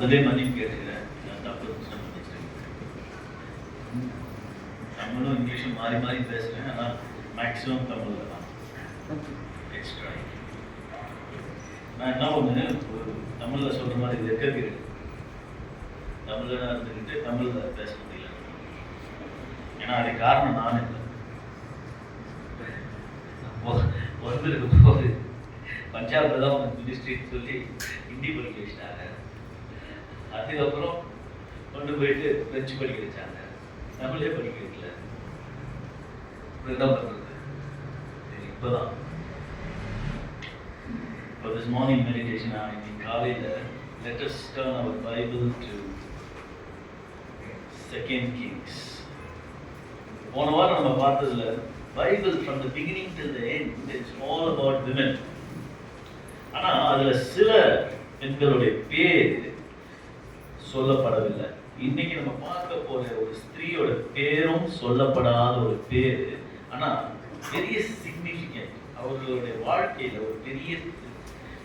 முதலே மன்னிப்பு கேட்டுக்கிறேன். நான் தப்பு இருந்துச்சுன்னா மன்னிச்சிருக்கேன். தமிழும் இங்கிலீஷும் மாறி மாறி பேசுகிறேன். ஆனால் மேக்ஸிமம் தமிழில் தான் எக்ஸ்ட்ரா. நான் என்ன ஒன்று ஒரு தமிழில் சொல்கிற மாதிரி ரெக்கர்டு தமிழில் இருந்துக்கிட்டு தமிழில் பேச முடியல. ஏன்னா அதுக்கு காரணம் நான் இல்லை. வந்திருக்கும் போது பஞ்சாபில் தான் ஒரு மினிஸ்ட்ரின்னு சொல்லி ஹிந்தி படிக்க வச்சிட்டாங்க. அதுக்கப்புறம் கொண்டு போயிட்டு பிரெஞ்சு படிக்க வச்சாங்க. தமிழே படிக்க வைக்கல. என்ன பண்ணுறது? இப்போதான் for this morning meditation in காலையில் let us turn our Bible to 2 Kings. போன வாரம் நம்ம பார்த்ததுல Bible from the beginning till the end it's all about women. ஆனா அதுல சில பெண்களுடைய பேர் சொல்லப்படவில்லை. இன்னைக்கு நம்ம பார்க்க போற ஒரு ஸ்திரீயோட பேரும் சொல்லப்படாத ஒரு பேர், ஆனா பெரிய சிக்னிஃபிகன்ட். அவர்களுடைய வாழ்க்கையில ஒரு பெரிய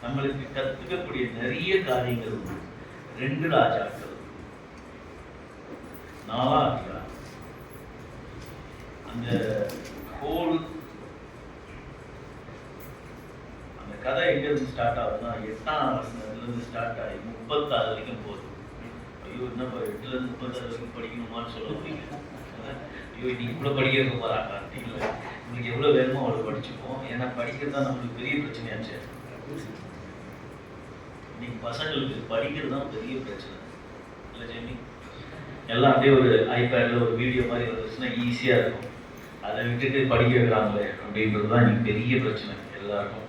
நம்மளுக்கு கத்துக்கக்கூடிய நிறைய காரியங்கள் உண்டு. 2 ராஜாக்கள், 4 அதிகாரம். அந்த கதை எங்க இருந்து ஸ்டார்ட் ஆகுதுன்னா 8ஆம் வசனத்துல இருந்து ஸ்டார்ட் ஆகி 36 வரைக்கும் போகுது. ஐயோ என்னப்பா 8ல இருந்து 36 வரைக்கும் படிக்கணுமான்னு சொல்ல முடியல. ஐயோ இன்னைக்கு கூட படிக்க போறாங்க. இல்லை உங்களுக்கு எவ்வளவு வேணுமோ அவ்வளவு படிச்சுப்போம். ஏன்னா படிக்கிறது தான் நம்மளுக்கு பெரிய பிரச்சனையாச்சு. இன்னைக்கு பசங்களுக்கு படிக்கிறது தான் பெரிய பிரச்சனை இல்லை ஜெமி? எல்லாம் அப்படியே ஒரு ஐபேடில் ஒரு வீடியோ மாதிரி வந்துச்சுன்னா ஈஸியாக இருக்கும். அதை விட்டுட்டு படிக்க வைக்கிறாங்களே அப்படின்றது தான் இன்னைக்கு பெரிய பிரச்சனை எல்லாருக்கும்.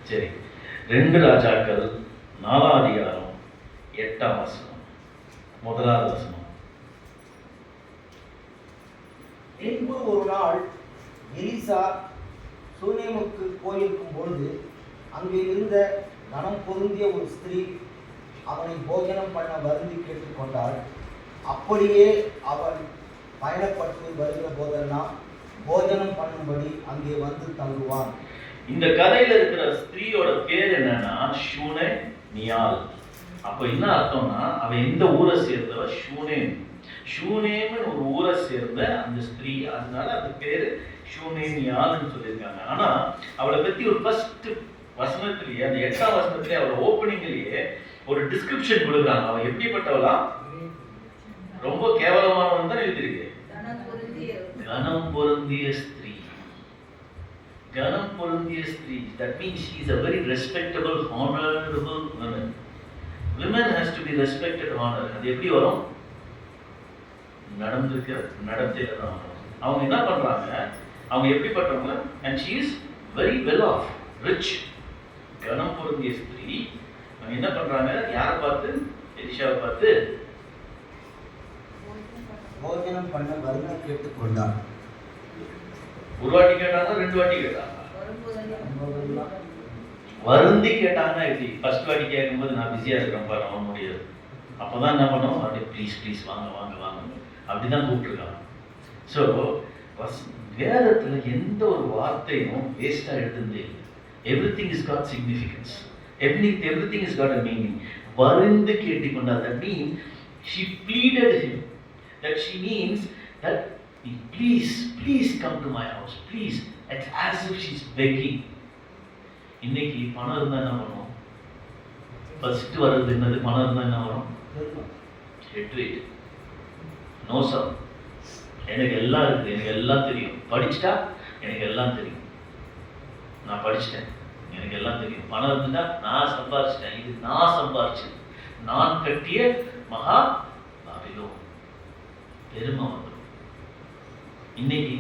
சரி, 2 ராஜாக்கள் 4ஆம் அதிகாரம் 8ஆம் வசனம், 1வது வசனம். பின்பு ஒரு நாள் எலிசா சூனேமுக்கு போயிருக்கும் பொழுது அங்கே இருந்த கனம் பொருந்திய ஒரு ஸ்திரீ அவனை போஜனம் பண்ண வருந்தி கேட்டுக்கொண்டாள். அப்படியே அவன் பயணப்பட்டு வருகிற போதெல்லாம் போஜனம் பண்ணும்படி அங்கே வந்து தங்குவான். இந்த கதையில இருக்கிற ஸ்திரீயோட பேர் என்னன்னா ஷூனே நியால். அப்ப என்ன அர்த்தம்னா அவ எந்த ஊரை சேர்ந்தவ? ஷூனேம். ஷூனேம்னு ஒரு ஊரை சேர்ந்த அந்த ஸ்திரீ, அதனால அந்த பேரு ஷூனேமியால்னு சொல்லியிருக்காங்க. ஆனா அவளை பத்தி ஒரு ஃபர்ஸ்ட் வசனத்திலேயே, அந்த 8ஆம் வசனத்திலேயே அவளோட ஓப்பனிங்லேயே ஒரு டிஸ்கிரிப்ஷன் கொடுக்குறாங்க. அவ எப்படிப்பட்டவளா? ரொம்ப கேவலமானவன் தான் எழுதியிருக்கு. கனம் பொருந்திய ஸ்திரீ. கனம் பொருந்திய ஸ்திரீ. That means she is a very respectable, honorable woman. Women has to be respected, honored. அது எப்படி வரும்? நடத்தையில தான் வரும். அவங்க என்ன பண்றாங்க? அவங்க எப்படிப்பட்டவங்க? And she is very well off, rich. கனம் பொருந்திய ஸ்திரீ. அவங்க என்ன பண்றாங்க? யாரை பார்த்து? எலிஷாவை பார்த்து போஜனம் பண்ண வருந்தி கேட்டுக்கொண்டார். ஒரு வாட்டி கேட்டாங்க, 2 வாட்டி கேட்டாங்க. வருந்தி கேட்டாங்கன்னா எப்படி? ஃபர்ஸ்ட் வாட்டி கேட்கும்போது நான் பிஸியா இருக்கிறேன்ப்பா, நான் வர முடியாது. அப்போதான் என்ன பண்ணுவோம்? அப்படியே ப்ளீஸ் ப்ளீஸ் வாங்க வாங்க வாங்க அப்படிதான் கூப்பிட்டுருக்காங்க. ஸோ வேதத்துல எந்த ஒரு வார்த்தையும் வேஸ்டா எழுதுனதே இல்லை. Everything is got significance. Everything is got a meaning. வருந்தி கேட்டுக்கொண்டார். That means she pleaded him. That she means that please come to my house, please. It's as if she's begging. இன்னைக்கு பணம் இருந்தா என்ன பண்ணும்? ஃபர்ஸ்ட் வர்றது என்னது? பணம் இருந்தா என்ன வரும்? நோ சார், எனக்கு எல்லாம் இருக்குது, எனக்கு எல்லாம் தெரியும், படிச்சுட்டா எனக்கு எல்லாம் தெரியும், நான் படிச்சுட்டேன், எனக்கு எல்லாம் தெரியும், பணம் இருந்துட்டா நான் சம்பாரிச்சிட்டேன், இது நான் சம்பாரிச்சது, நான் கட்டிய மகா பாபிலோன். பெருமை வந்துடும். இன்னைக்கு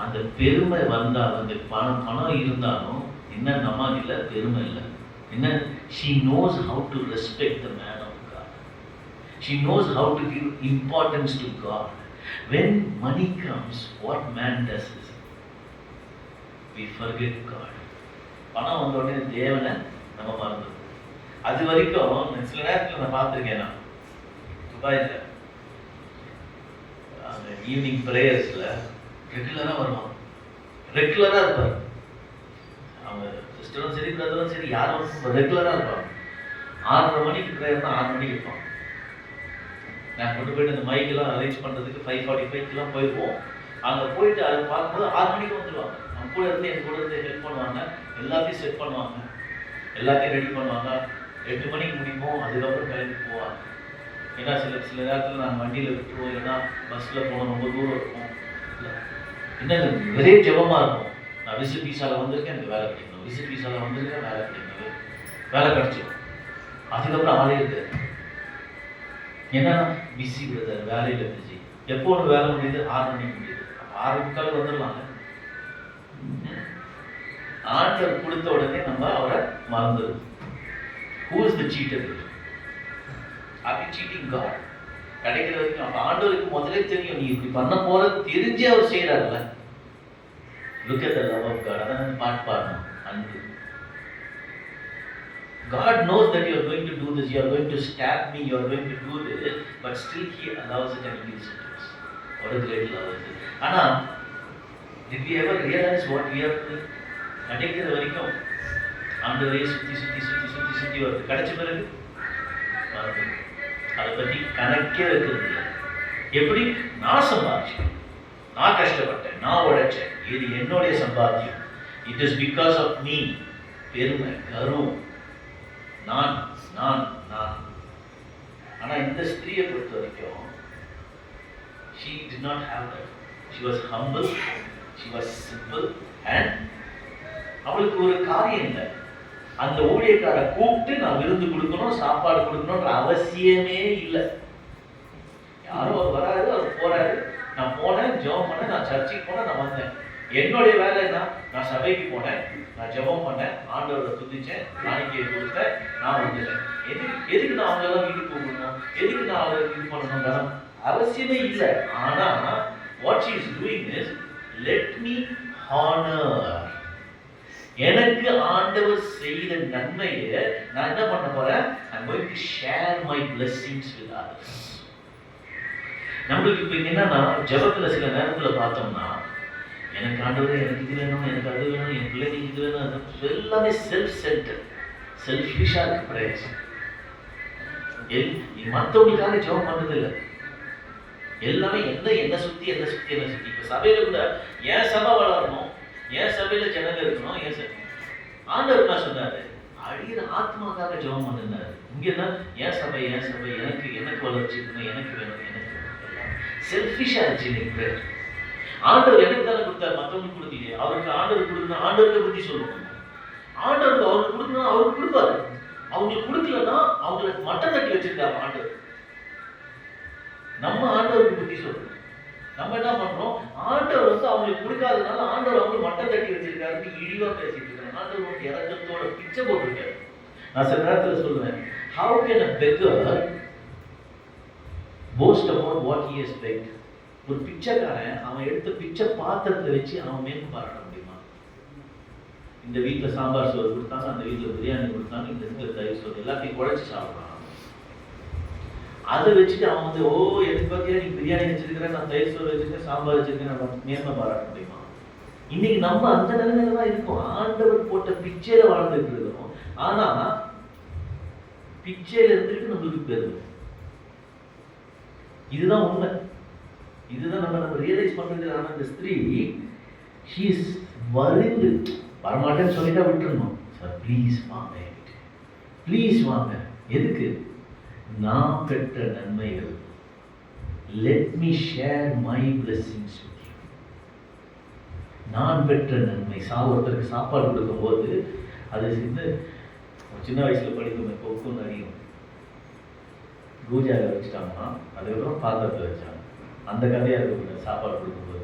அந்த பெருமை வந்தாலும், அந்த பணம் இருந்தாலும் என்ன நம்ம இல்லை, பெருமை இல்லை. என்ன? she knows how to respect the man of God. She knows how to give importance to God. When money comes, what man does is we forget God. பணம் வந்த உடனே தேவனை நம்ம மறந்துடும். அது வரைக்கும் சில நேரத்தில் நான் பார்த்துருக்கேன். நான் துபாயில் அந்த ஈவினிங் ப்ரேயர்ஸில் ரெகுலராக வருவான், ரெகுலராக இருப்பார். அவங்க சிஸ்டரும் சரி, பிரதரும் சரி, யாரும் ரெகுலராக இருப்பாங்க. 6:30 மணிக்கு ப்ரேயர்னா 6 மணிக்கு இருப்பான். நான் கொண்டு போயிட்டு அந்த மைக்கெல்லாம் அரேஞ்ச் பண்ணுறதுக்கு 5:45 போயிடுவோம். அங்கே போயிட்டு அதை பார்க்கும்போது 6 மணிக்கு வந்துடுவாங்க. அவங்க கூட இருந்து என் கூட இருந்து ஹெல்ப் பண்ணுவாங்க, எல்லாத்தையும் செட் பண்ணுவாங்க, எல்லாத்தையும் ரெடி பண்ணுவாங்க. 8 மணிக்கு முடிப்போம், அதுக்கப்புறம் கிளம்பி போவாங்க. ஏன்னா சில நேரத்தில் நாங்கள் வண்டியில் விட்டுருவோம், இல்லைன்னா பஸ்ஸில் போனோம், ரொம்ப தூரம் இருக்கும். இல்லை என்ன ஒரே ஜெபமாக இருக்கும். நான் விசிட் வீசாவில் வந்திருக்கேன், எனக்கு வேலை கிடைக்கணும், விசிட் வீசாவில் வந்திருக்கேன், வேலை கிடைக்கணும், வேலை கிடைச்சிடும். அதுக்கப்புறம் ஆளே இருக்காது. ஏன்னா பிஸி பிரதர், வேலையில் பிஸி. எப்போ ஒன்று வேலை முடியுது? 6 மணிக்கு முடியுது. அப்போ 6:45 வந்துடலாங்க. ஆண்டவர் கொடுத்த உடனே நம்ம அவரை மறந்துடும். Who is the cheater? Are you cheating God? கிடைக்கிற வரைக்கும் அப்போ ஆண்டவருக்கு முதலே தெரியும், நீ இப்படி பண்ண போறது தெரிஞ்சே அவர் செய்யறாருல்ல. Look at the love of God. அதான் பாட்டு பாடணும், அன்பு. God knows that you are going to do this, you are going to stab me, you are going to do this, but still He allows it and gives it to us. What a great love is it. ஆனா did we ever realize what we are doing? கிடைக்கிற வரைக்கும் ஆண்டவரே சுத்தி வருது. கிடைச்ச பிறகு அதை பற்றி கணக்கே வைக்கிறது இல்லை. எப்படி? நான் சம்பாதிச்சேன், நான் கஷ்டப்பட்டேன், நான் உழைச்சேன், இது என்னுடைய சம்பாத்தியம், it is because of me. பெருமை, கர்வம், நான் நான் நான். ஆனா இந்த ஸ்திரியை பொறுத்த வரைக்கும் she did not have that. She was humble, she was simple, and அவளுக்கு ஒரு காரியம் இல்லை. அந்த ஊழியக்காரை கூப்பிட்டு நான் விருந்து கொடுக்கணும், சாப்பாடு கொடுக்கணும்ன்ற அவசியமே இல்லை. யாரோ அவர் வராரு, அவர் போறாரு, நான் போனேன், ஜெபம் பண்ணேன், நான் சர்ச்சுக்கு போனேன், நான் வந்தேன். என்னுடைய வேலை என்ன? நான் சபைக்கு போனேன், நான் ஜெபம் பண்ணேன், ஆண்டவரை துதிச்சேன், காணிக்கையை கொடுத்தேன், நான் வந்துட்டேன். எதுக்கு நான் அவங்களெல்லாம் வீட்டுக்கு கூப்பிடணும்? எதுக்கு நான் அவரை இது பண்ணணும்? அவசியமே இல்லை. ஆனா what she is doing is, let me honor. எனக்கு ஆண்டவர் செய்த நன்மையை நான் என்ன பண்ண போறேன்? I'm going to share my blessings with others. நம்மளுக்கு இப்போ என்னன்னா, ஜெபத்துல சில நேரத்துல பார்த்தோம்னா, எனக்கு ஆண்டவரே எனக்கு இது வேணும், எனக்கு அது வேணும், என் பிள்ளைங்களுக்கு இது வேணும், எல்லாமே செல்ஃப் சென்டர், செல்ஃபிஷா இருக்கு பிரேயர்ஸ். மற்றவங்களுக்காக ஜெபம் பண்றது இல்லை. எல்லாமே என்ன சுத்தி. இப்ப சபையில கூட ஏன் சபை வளரணும், ஏன் சபையில ஜனங்க இருக்கணும், ஏன் சபை ஆண்டவர் என்ன சொன்னாரு? அழியிற ஆத்மாக்காக ஜெபம் பண்ணிருந்தாரு. இங்க என்ன? ஏன் சபை எனக்கு வளர்ச்சி இருக்கணும், எனக்கு வேணும். செல்ஃபிஷா இருந்துச்சு இன்னைக்கு பிரேயர். ஆண்டவர் எனக்கு தானே கொடுத்தாரு, மற்றவங்களுக்கு கொடுத்தீங்க. அவருக்கு ஆண்டவர் கொடுக்கணும், ஆண்டவர்கிட்ட புத்தி சொல்லணும். ஆண்டவருக்கு அவருக்கு கொடுக்கணும், அவருக்கு கொடுப்பாரு. அவங்களுக்கு கொடுக்கலன்னா அவங்களுக்கு மட்டம் தட்டி வச்சிருக்காரு ஆண்டவர். நம்ம ஆண்டவருக்கு புத்தி சொல்லணும். நம்ம என்ன பண்றோம்? ஆண்டவர் அவங்களுக்கு கொடுக்காதனால ஆண்டவர் அவங்க மட்டம் தட்டி வச்சிருக்காருன்னு இழிவா பேசிட்டு இருக்காங்க. ஆண்டவர் இறக்கத்தோட பிச்சை போட்டிருக்காரு. நான் சில நேரத்தில் சொல்லுவேன், how can a beggar boast about what he has begged? ஒரு பிச்சைக்காரன் அவன் எடுத்த பிச்சை பாத்திரத்தை வச்சு அவன் மேலும் பாராட்ட முடியுமா? இந்த வீட்டில் சாம்பார் சோறு கொடுத்தாங்க, அந்த வீட்டில் பிரியாணி கொடுத்தாங்க, இந்த வீட்டில் தயிர் சோறு, எல்லாத்தையும் குழைச்சி சாப்பிட்றான். அதை வச்சுட்டு அவன் எனக்கு பார்த்தியா நீ பிரியாணி வச்சிருக்கிறேன், நான் தயிர் சோறு வச்சிருக்கேன், சாம்பார் வச்சிருக்கேன், நம்ம மேன்மை பாராட்ட முடியுமா? இன்னைக்கு நம்ம அந்த நிலைமையில தான் இருக்கோம். ஆண்டவர் போட்ட பிச்சையில வாழ்ந்துட்டு இருக்கிறோம். ஆனா பிச்சையில இருந்துட்டு நம்மளுக்கு பெருமை. இதுதான் உண்மை. இதுதான் நம்ம ரியலைஸ் பண்றது. ஆனா இந்த ஸ்திரீ வருந்து வரமாட்டேன்னு சொல்லிட்டா விட்டுருணும். சார் ப்ளீஸ் வாங்க, ப்ளீஸ் வாங்க. எதுக்கு? நான் பெற்ற நன்மைகள். Let me share my blessings with you. நான் பெற்ற நன்மை. ஒருத்தருக்கு சாப்பாடு கொடுக்கும் போது அது சின்ன வயசுல படிக்கும் கொக்கும் நடியும் பூஜாவில் வச்சுட்டாங்கன்னா அதுக்கப்புறம் பாத்திரத்தில் வச்சாங்க. அந்த கதையாக இருக்கக்கூடாது. சாப்பாடு கொடுக்கும்போது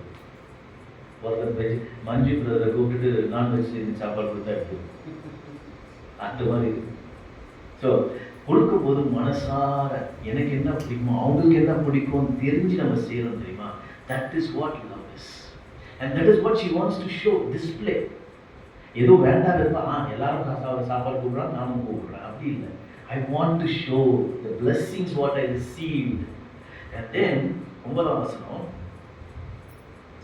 ஒருத்தர் வெஜ் மஞ்சு பிரதரை கூப்பிட்டுட்டு நான்வெஜ் சாப்பாடு கொடுத்தா எடுத்து அந்த மாதிரி இருக்கு. ஸோ கொடுக்கும்போது மனசார எனக்கு என்ன பிடிக்குமோ அவங்களுக்கு என்ன பிடிக்கும்னு தெரிஞ்சு நம்ம செய்யணும் தெரியுமா? That is what love is. And that is what she wants to show, display. ஏதோ வேண்டாம் இருப்பா, எல்லாரும் சாப்பாடு கூப்பிட்றாங்க, நானும் கூப்பிடுறேன், அப்படி இல்லை. I want to show the blessings what I received. And then 9ஆம் வசனம்,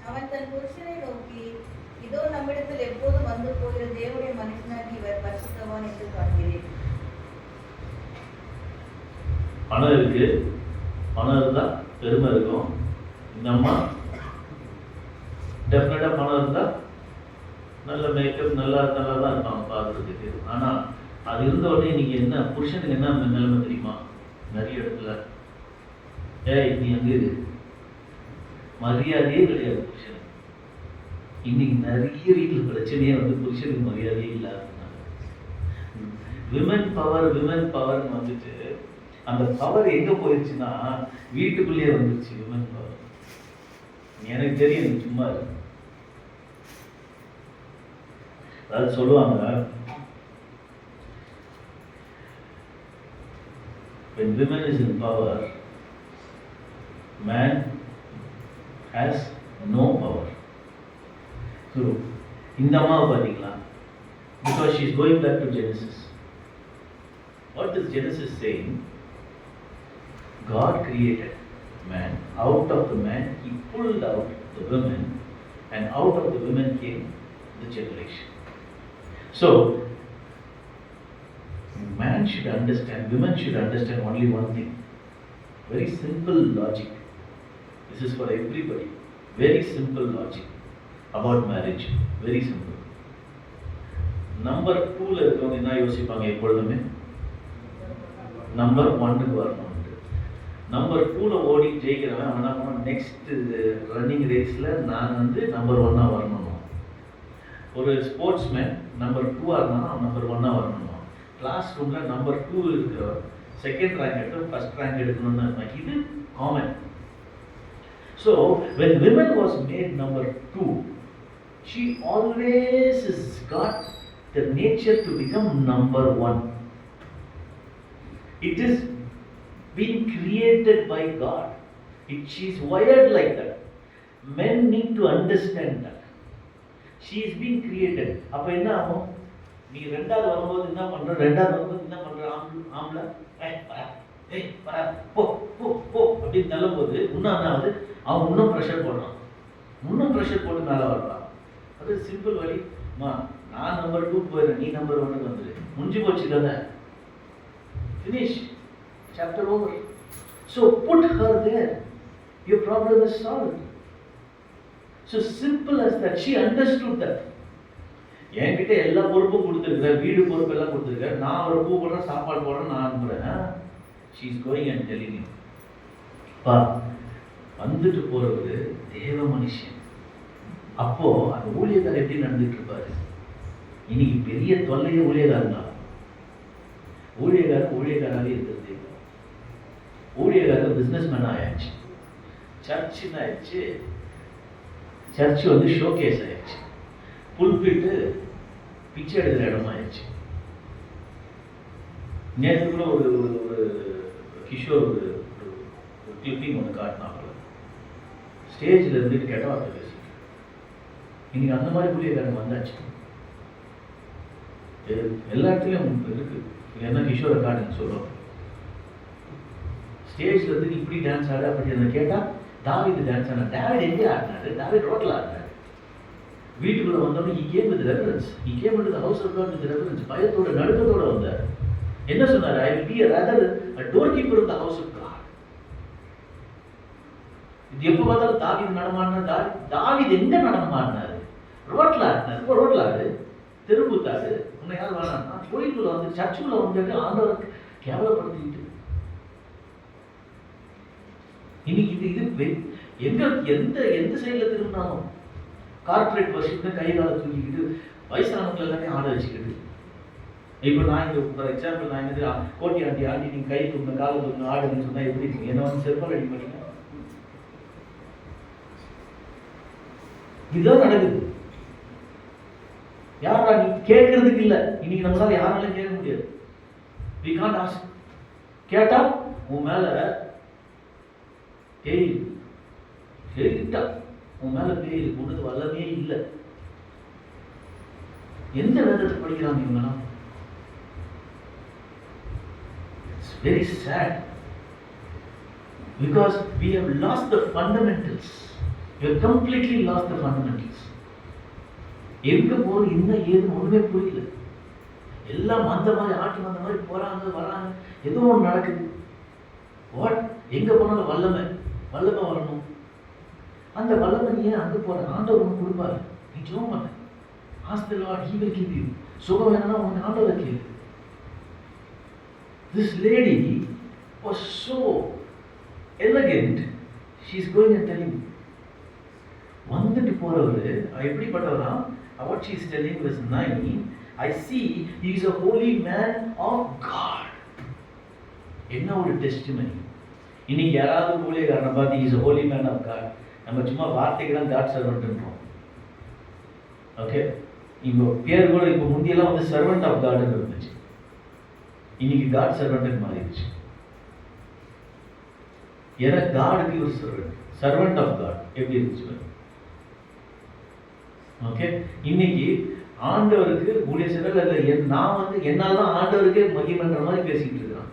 அவன் தன் புருஷனை நோக்கி, இதோ நம்மிடத்தில் எப்போதும் வந்து போகிற தேவனுடைய மனுஷனாகி இவர் பரிசுத்தவான் என்று காண்கிறேன். பணம் இருக்கு, பணம் இருந்தால் பெருமை இருக்கும். இந்த அம்மா டெஃபினட்டாக பணம் இருந்தால் நல்ல மேக்கப் நல்லா தான் இருப்பாங்க பார்க்குறதுக்கு. ஆனால் அது இருந்த உடனே நீங்கள் என்ன புருஷனுக்கு என்ன நிலைமை தெரியுமா? நிறைய இடத்துல ஏய் நீ அங்கே இரு, மரியாதையே கிடையாது புருஷனுக்கு. இன்னைக்கு நிறைய வீட்டில் பிரச்சனையே புருஷனுக்கு மரியாதையே இல்லாததுனால. விமன் பவர்னு வந்துட்டு அந்த பவர் எங்கே போயிடுச்சுன்னா வீட்டுக்குள்ளேயே வந்துருச்சு. விமன் பவர் எனக்கு தெரியும், சும்மா இருக்கு. அதாவது சொல்லுவாங்க, when women is in power, man has no power. So இந்த அம்மாவை பார்த்தீங்களா? Because she is going back to Genesis. What is Genesis saying? God created man. Out of the man he pulled out the woman, and out of the women came the generation. So man should understand, women should understand only one thing. Very simple logic. This is for everybody. Very simple logic about marriage. Very simple. Number 2ல இருக்கவங்க என்ன யோசிப்பாங்க எப்பொழுதுமே? Number 1க்கு வரணும். Number 2ல ஓடி ஜெயிக்கிறவன் அவன் என்ன பண்ணுவான்? நெக்ஸ்ட் ரன்னிங் ரேஸில் நான் நம்பர் 1ஆ வரணும். ஒரு ஸ்போர்ட்ஸ்மேன் நம்பர் 2ஆ இருந்தாலும் அவன் நம்பர் 1ஆ வரணும். கிளாஸ் ரூமில் நம்பர் 2 இருக்கிறவர் செகண்ட் ரேங்க் எடுத்து ஃபர்ஸ்ட் ரேங்க் எடுக்கணும்னு இருப்பாங்க. இது common. So when women was made number 2, she always has got the nature to become number 1. It is being created by God. She is wired like that. Men need to understand that. She is being created. அப்ப என்ன ஆகும்? நீ ரெண்டாவது வரும்போது என்ன பண்ற? ரெண்டாவது வரும்போது என்ன பண்ற? ஆம்பளை போ போ போ அப்படின்னு தள்ளும்போது இன்னும் அவன் இன்னும் ப்ரெஷர் போடுறான். இன்னும் ப்ரெஷர் போட்டு மேலே வர்றான். அது சிம்பிள் வழி. நான் நம்பர் 2 போயிடுறேன், நீ நம்பர் 1க்கு வந்துடு. முடிஞ்சு போச்சு கதை. Finish. Chapter over. So put her there. Your problem is solved. So simple as that. She understood that. என்கிட்ட எல்லா பொறுப்பும் கொடுத்துருக்க, வீடு பொறுப்பு எல்லாம் கொடுத்துருக்க, நான் ஒரு பூ போடுறேன், சாப்பாடு போடுறேன், நான் அனுப்புறேன். She is going and telling him. பா வந்துட்டு போறவரு தேவ மனுஷன். அப்போ அந்த ஊழியக்காரர் எப்படி நடந்துட்டு இருப்பாரு? இன்னைக்கு பெரிய தொல்லையே ஊழியக்காரன் தான். ஊழியக்காராவே இருக்கிறது. ஊழியக்காரர் பிசினஸ் மேன் ஆயாச்சு. சர்ச் என்ன ஆயிடுச்சு? சர்ச் ஷோகேஸ் ஆயிடுச்சு. புல்பிட்டு பிச்சை எடுக்கிற இடமாயிடுச்சு. நேற்று கூட ஒரு கிஷோர் ஒரு கிளிப்பிங் ஒன்று காட்டினாப்புல. ஸ்டேஜில் இருந்துட்டு கெட்ட வார்த்தை பேசிட்டு. இன்னைக்கு அந்த மாதிரி ஊழியக்காரங்க வந்தாச்சு. எல்லா இடத்துலையும் இருக்கு. என்ன கிஷோரை காட்டுன்னு சொல்லுவோம். ஸ்டேஜில் இருந்து இப்படி டான்ஸ் ஆட அப்படி கேட்டால் தாவீது டான்ஸ் ஆனா. தாவீது எங்கே ஆடினாரு? தாவீது ரோட்டில் ஆடினாரு. வீட்டுக்குள்ள வந்தோடனே he came with reverence. He came into the house of God with reverence. பயத்தோட நடுக்கத்தோட வந்தார். என்ன சொன்னார்? I will be a doorkeeper of the house of God. இது எப்போ பார்த்தாலும் தாவீது நடமாடினார். தாவீது எங்க நடமாடினாரு? ரோட்ல ஆடினார். ரோட்ல ஆடு, தெருக்கூத்தாடு. உன்னை யார் வேணாம்னா கோயிலுக்குள்ள சர்ச்சுக்குள்ள வந்துட்டு ஆண்டவருக்கு கேவலப்படுத்திக்கிட்டு. இன்னைக்கு இது எங்க எந்த சைடில் திரும்பினாலும் கார்பரேட் வர்ஷிப்னு கை காலை தூக்கிக்கிட்டு வயசானவங்க எல்லாத்தையும் ஆட வச்சுக்கிட்டு. இப்போ நான் இங்கே ஃபார் எக்ஸாம்பிள் நான் கோட்டி ஆண்டி நீங்கள் கை தூங்க காலை தூங்க ஆடுன்னு சொன்னால் எப்படி இருக்கீங்க? என்ன செருப்பால் அடி பண்ணீங்க. இதுதான் நடக்குது. யாரா நீ கேட்கறதுக்கு இல்லை. இன்னைக்கு நம்மளால யாராலையும் கேட்க முடியாது. we can't ask. கேட்டா உன் மேல கேட்டா உன் மேல பேரு உனக்கு வல்லமே இல்லை. எந்த வேதத்தை படிக்கிறாங்க இவங்கலாம்? It's very sad because we have lost the fundamentals. We have completely lost the fundamentals. எங்க போறது என்ன ஏதுன்னு ஒண்ணுமே புரியல. எல்லாம் அந்த மாதிரி ஆட்டு வந்த மாதிரி போறாங்க வராங்க. ஏதோ ஒன்று நடக்குது. வாட் எங்கே போனாலும் வல்லமை வரணும். அந்த வல்லமை நீ ஏன் அங்கே போகிற? ஆண்டவர் உனக்கு கொடுப்பாரு. நீ ஜெபம் பண்ண. Ask the Lord, He will give you. சுகம் வேணும்னா உனக்கு ஆண்டவரை கேளு. This lady was so elegant. She is going and telling. வந்துட்டு போறவரு எப்படிப்பட்டவரா? What she is telling verse 9, I see he is a holy man of God. என்ன ஒரு testimony. இன்னைக்கு யாராவது ஊழியக்காரனை பார்த்து he is a holy man of God, நம்ம சும்மா வார்த்தைக்கு தான் காட் சர்வெண்ட்ன்றோம். ஓகே, இப்போ பேர் கூட இப்போ முந்தியெல்லாம் வந்து சர்வெண்ட் ஆஃப் காட்னு இருந்துச்சு. இன்னைக்கு காட் சர்வெண்ட் மாறிடுச்சு. ஏன்னா காடுக்கு ஒரு சர்வெண்ட் ஆஃப் காட் எப்படி இருந்துச்சு? ஓகே, இன்னைக்கு ஆண்டவருக்கு ஊழிய செய்யல இல்லை, நான் வந்து என்னால் தான் ஆண்டவருக்கே மகிமைன்ற மாதிரி பேசிக்கிட்டு இருக்கிறான்.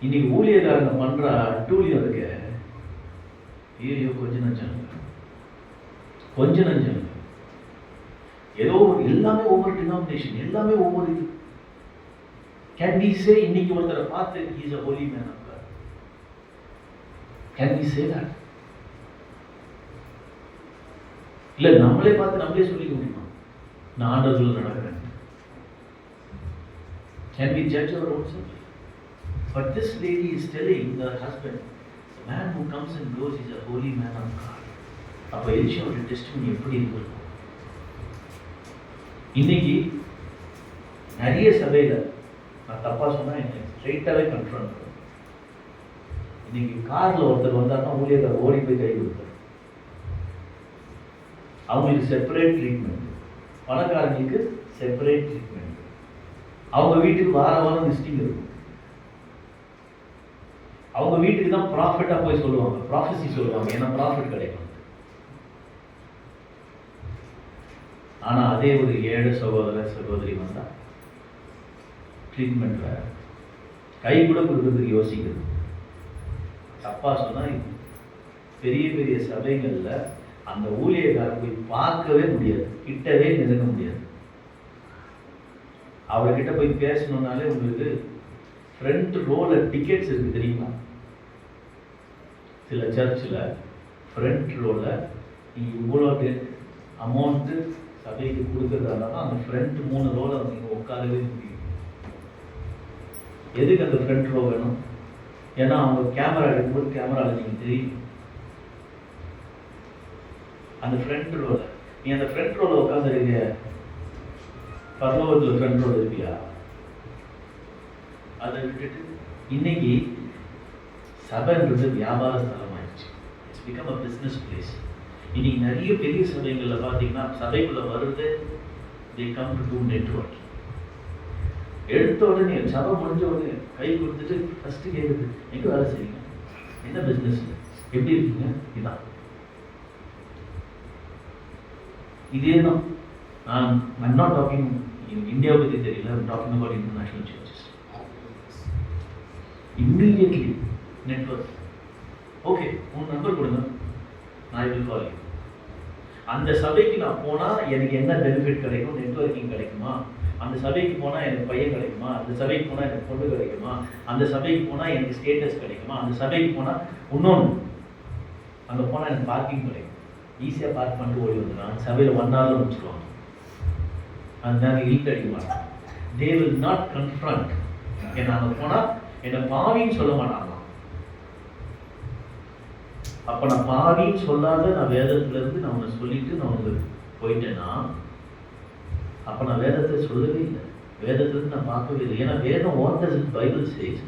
இன்னைக்கு ஊழியக்காரங்க பண்ற அட்டூழியம் இருக்கு. ஐயோ கொஞ்ச நஞ்சம் ஏதோ எல்லாமே ஒவ்வொரு டினாமினேஷன், எல்லாமே ஒவ்வொரு இது. கேன் வி சே இன்னைக்கு ஒருத்தரை பார்த்து he is a holy man of God? Can we say that? இல்ல நம்மளே பார்த்து நம்மளே சொல்லிக்க முடியுமா நான் ஆண்டவர்கள் நடக்கிறேன்? Can we judge our own self? But this lady is telling her husband, the man who comes and goes is a holy man of God. அப்ப எலிஷாவோட டெஸ்டிமனி எப்படி இருக்கும்? இன்னைக்கு நிறைய சபையில நான் தப்பா சொன்னா என்ன ஸ்ட்ரெயிட்டாவே கன்ஃபர்ம் பண்ணுறேன். இன்னைக்கு கார்ல ஒருத்தர் வந்தாருன்னா ஊழியக்காரர் ஓடி போய் கை கொடுத்தாரு. அவங்களுக்கு செப்பரேட் ட்ரீட்மெண்ட், பணக்காரங்களுக்கு செப்பரேட் ட்ரீட்மெண்ட். அவங்க வீட்டுக்கு வாரம் லிஸ்டிங் இருக்கும். அவங்க வீட்டுக்கு தான் ப்ராஃபிட்டா போய் சொல்லுவாங்க, ப்ராஃபஸி சொல்லுவாங்க, ஏன்னா ப்ராஃபிட் கிடைக்கும். ஆனா அதே ஒரு ஏழை சகோதரி வந்தா ட்ரீட்மெண்ட் வேற, கை கூட கொடுக்கறதுக்கு யோசிக்கிறது. தப்பா சொன்னா பெரிய பெரிய சபைகள்ல அந்த ஊழியக்காரர் போய் பார்க்கவே முடியாது, கிட்டவே நெருங்க முடியாது. அவர்கிட்ட போய் பேசணும்னாலே உங்களுக்கு ஃப்ரண்ட் ரோல டிக்கெட்ஸ் இருக்கு தெரியுமா? சில சர்ச்சில் ஃப்ரண்ட் ரோல நீங்கள் இவ்வளோ அமௌண்ட்டு சபைக்கு கொடுக்கறதால தான் அந்த ஃப்ரண்ட் 3 ரோல நீங்கள் உட்காரவே முடியும். எதுக்கு அந்த ஃப்ரண்ட் ரோ வேணும்? ஏன்னா அவங்க கேமரா எடுக்கும்போது கேமராவில் நீங்கள் தெரியும். அந்த ஃப்ரண்ட் ரோல நீ அந்த ஃப்ரண்ட் ரோல உட்காந்துருக்க, பரலோகத்தில் ஃப்ரண்ட் ரோல் இருப்பியா? அதை விட்டுட்டு இன்னைக்கு சபைன்றது வியாபார ஸ்தலம் ஆயிடுச்சு. It's become a business place. இன்னைக்கு நிறைய பெரிய சபைகளில் பார்த்தீங்கன்னா சபைக்குள்ள வருது, they come to do networking. எடுத்த உடனே சபை முடிஞ்ச உடனே கை கொடுத்துட்டு ஃபர்ஸ்ட் கேட்குது, எங்கே வேலை செய்யுங்க, என்ன பிஸ்னஸ், எப்படி இருக்கீங்க, இதுதான். இதே தான் I'm not talking இந்தியா பற்றி தெரியல, I'm talking about international churches. Immediately network. Okay, உன் நம்பர் கொடுங்க, I will call you. அந்த சபைக்கு நான் போனால் எனக்கு என்ன பெனிஃபிட் கிடைக்கும்? நெட்வொர்க்கிங் கிடைக்குமா? அந்த சபைக்கு போனால் எனக்கு பையன் கிடைக்குமா? அந்த சபைக்கு போனால் எனக்கு பொண்ணு கிடைக்குமா? அந்த சபைக்கு போனால் எனக்கு ஸ்டேட்டஸ் கிடைக்குமா? அந்த சபைக்கு போனால் இன்னொன்று, அங்கே போனால் எனக்கு பார்க்கிங் கிடைக்கும். ஈஸியாக பார்க் பண்ணிட்டு ஓடி வந்துடுறான். சபையில் 1 hour முடிச்சுருவாங்க. அதுதான் இழுத்து அடிக்க மாட்டாங்க. They will not confront. ஏன்னா அங்கே போனால் என்னை பாவின்னு சொல்ல மாட்டாங்க. அப்போ நான் பாவின்னு சொல்லாத நான் வேதத்திலேருந்து நான் உன்னை சொல்லிட்டு நான் உனக்கு போயிட்டேன்னா, அப்போ நான் வேதத்தை சொல்லவே இல்லை, வேதத்திலேருந்து நான் பார்க்கவே இல்லை. ஏன்னா வேதம் what does the Bible says?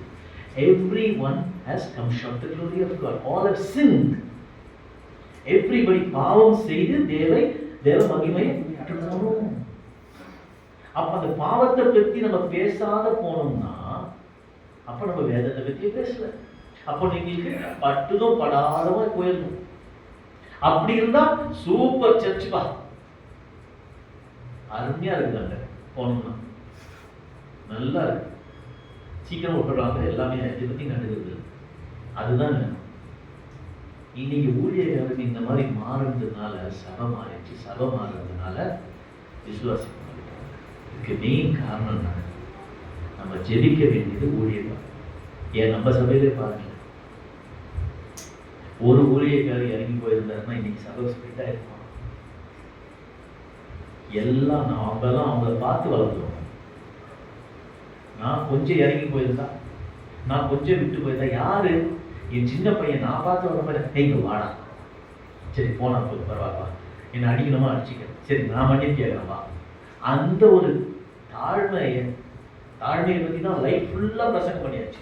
Everyone has come short of the glory of God. All have sinned. Everybody பாவம் செய்து தேவ மகிமையை விட்டுறணும். அப்ப அந்த பாவத்தை பற்றி நம்ம பேசாத போனோம்னா அப்ப நம்ம வேதத்தை பற்றி பேசல. அப்போ நீங்களுக்கு பட்டுதும் படாதமா போயிடணும். அப்படி இருந்தா சூப்பர் சர்ச் பா, அருமையா இருக்குதாங்க, போனோம்னா நல்லா இருக்கு, சீக்கிரம் விட்டுறாங்க, எல்லாமே இதை பத்தி கண்டுக்கிறது. அதுதான் வேணும். இன்னைக்கு ஊழியர்களுக்கு இந்த மாதிரி மாறுறதுனால சபை மாறிடுச்சு. சபை மாறுறதுனால விசுவாசி மாறிட்டாங்க. இதுக்கு மெயின் காரணம் என்ன? நம்ம ஜெபிக்க வேண்டியது ஊழியக்காரர். ஏன் நம்ம சபையிலே பாருங்க, ஒரு ஊழியக்காரர் இறங்கி போயிருந்தாருன்னா இன்னைக்கு சபை ஸ்பிரிட்டா இருக்கும். எல்லாம் நான் அவங்கள பார்த்து வளர்ந்துருவோம். நான் கொஞ்சம் இறங்கி போயிருந்தா, நான் கொஞ்சம் விட்டு போயிருந்தா, யாரு என் சின்ன பையன் நான் பார்த்து வர மாதிரி நீங்க வாடா, சரி போனா போய் பரவாயில்ல, என்னை அடிக்கணுமா அடிச்சுக்க, சரி நான் மன்னிப்பு கேட்கறேன்பா. அந்த ஒரு தாழ்மையை பற்றி தான் லைஃப் ஃபுல்லாக பிரசங்கம் பண்ணியாச்சு.